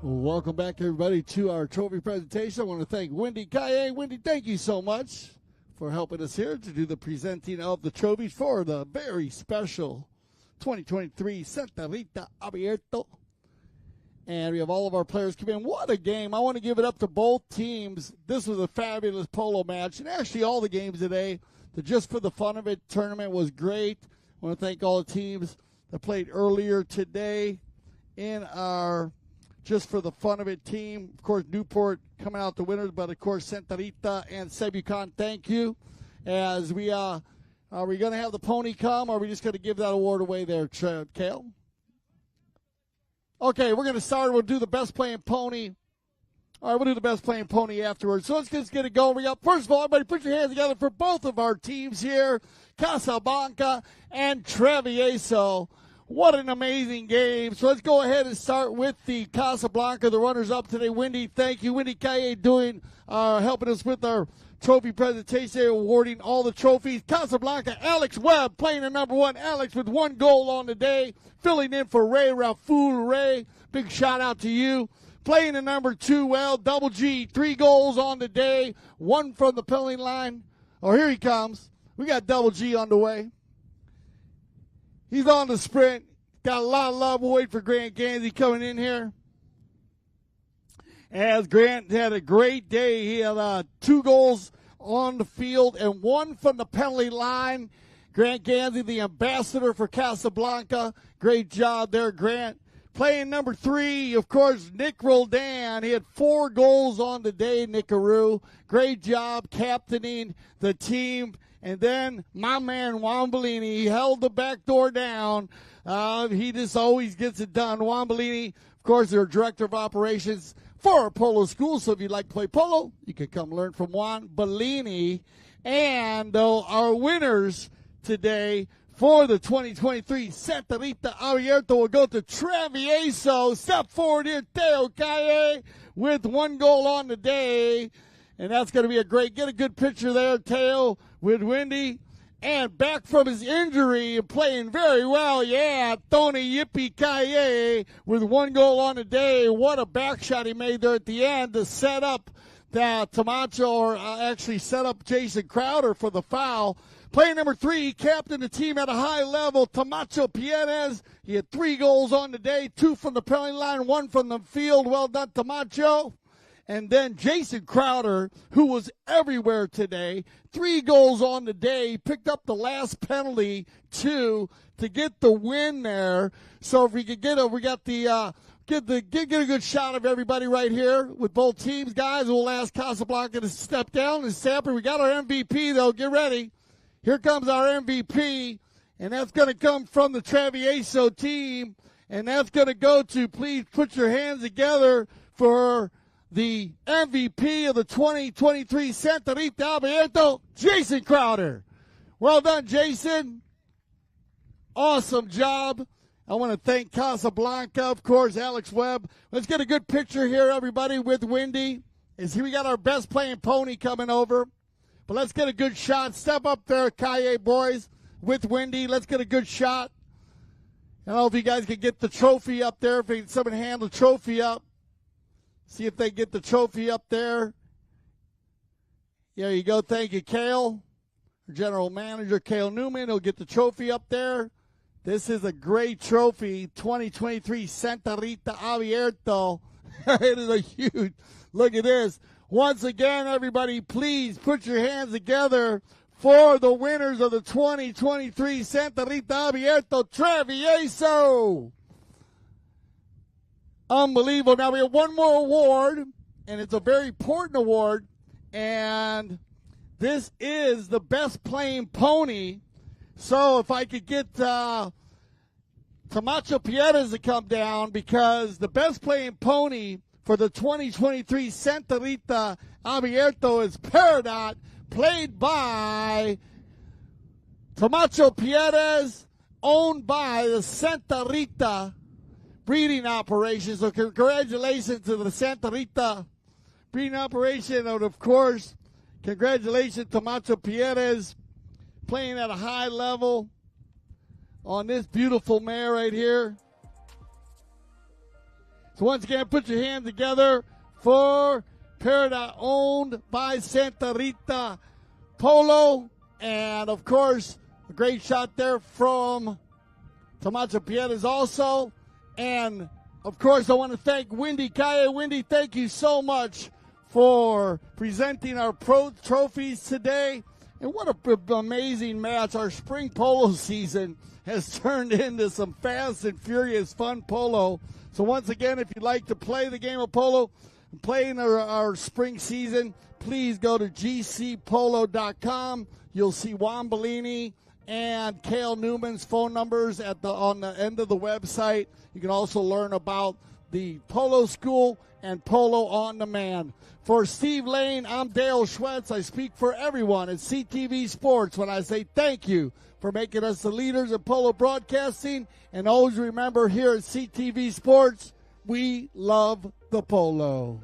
Welcome back, everybody, to our trophy presentation. I want to thank Wendy Kaye. Wendy, thank you so much for helping us here to do the presenting of the trophies for the very special 2023 Santa Rita Abierto. And we have all of our players come in. What a game. I want to give it up to both teams. This was a fabulous polo match. And actually all the games today, the Just for the Fun of It tournament was great. I want to thank all the teams that played earlier today in our Just for the Fun of It team. Of course, Newport coming out the winners, but of course, Santa Rita and Sebucan, thank you. As we are we going to have the pony come, or are we just going to give that award away there, Kale? Okay, we're going to start. We'll do the best playing pony. All right, we'll do the best playing pony afterwards. So let's just get it going. We got, first of all, everybody put your hands together for both of our teams here, Casablanca and Travieso. What an amazing game. So let's go ahead and start with the Casablanca, the runners-up today. Wendy, thank you. Wendy Kaye helping us with our trophy presentation, awarding all the trophies. Casablanca, Alex Webb playing the number one. Alex with 1 goal on the day, filling in for Ray Rafoul. Ray, big shout-out to you. Playing the number 2 well, Double G, 3 goals on the day, 1 from the penalty line. Oh, here he comes. We got Double G on the way. He's on the sprint. Got a lot of love. We'll wait for Grant Gansey coming in here. As Grant had a great day. He had 2 goals on the field and 1 from the penalty line. Grant Gansey, the ambassador for Casablanca. Great job there, Grant. Playing number 3, of course, Nick Roldan. He had 4 goals on the day, Nickaroo. Great job captaining the team. And then my man, Wambolini, he held the back door down. He just always gets it done. Wambolini, of course, they're director of operations for our polo school. So if you'd like to play polo, you can come learn from Wambolini. And our winners today for the 2023 Santa Rita Abierto will go to Travieso. Step forward here, Teo Kaye with 1 goal on the day. And that's going to be get a good picture there, Teo, with Wendy. And back from his injury and playing very well, yeah, Tony Yippee Kaye with 1 goal on the day. What a back shot he made there at the end to set up that Tamacho, or actually set up Jason Crowder for the foul. Player number 3, he captained the team at a high level, Tamacho Pierez. He had 3 goals on the day, 2 from the penalty line, 1 from the field. Well done, Tamacho. And then Jason Crowder, who was everywhere today, 3 goals on the day, picked up the last penalty, 2, to get the win there. So if we could get a good shot of everybody right here with both teams, guys. We'll ask Casablanca to step down and Stamper. We got our MVP, though. Get ready. Here comes our MVP, and that's going to come from the Travieso team, and that's going to go to, please put your hands together for the MVP of the 2023 Santa Rita Abierto, Jason Crowder. Well done, Jason. Awesome job. I want to thank Casablanca, of course, Alex Webb. Let's get a good picture here, everybody, with Wendy. Here we got our best playing pony coming over. But let's get a good shot. Step up there, Kaye boys, with Wendy. Let's get a good shot. I don't know if you guys can get the trophy up there, if someone hand the trophy up. See if they get the trophy up there. There you go. Thank you, Cale. General Manager Cale Newman will get the trophy up there. This is a great trophy, 2023 Santa Rita Abierto. It is a huge, look at this. Once again, everybody, please put your hands together for the winners of the 2023 Santa Rita Abierto, Travieso. Unbelievable. Now we have one more award, and it's a very important award, and this is the best playing pony. So if I could get Tamacho Pierez to come down, because the best playing pony for the 2023 Santa Rita Abierto is Peridot, played by Tamacho Pierez, owned by the Santa Rita breeding operation. So congratulations to the Santa Rita breeding operation. And, of course, congratulations to Tamacho Pierez, playing at a high level on this beautiful mare right here. So once again, put your hands together for Paradise, owned by Santa Rita Polo. And, of course, a great shot there from Tomaso Piedras also. And, of course, I want to thank Wendy Kaya. Wendy, thank you so much for presenting our pro trophies today. And what an amazing match. Our spring polo season has turned into some fast and furious fun polo. So once again, if you'd like to play the game of polo, play in our spring season, please go to gcpolo.com. You'll see Juan Bellini and Cale Newman's phone numbers on the end of the website. You can also learn about the Polo School and Polo On Demand. For Steve Lane, I'm Dale Schwetz. I speak for everyone at CTV Sports when I say thank you for making us the leaders of polo broadcasting. And always remember, here at CTV Sports, we love the polo.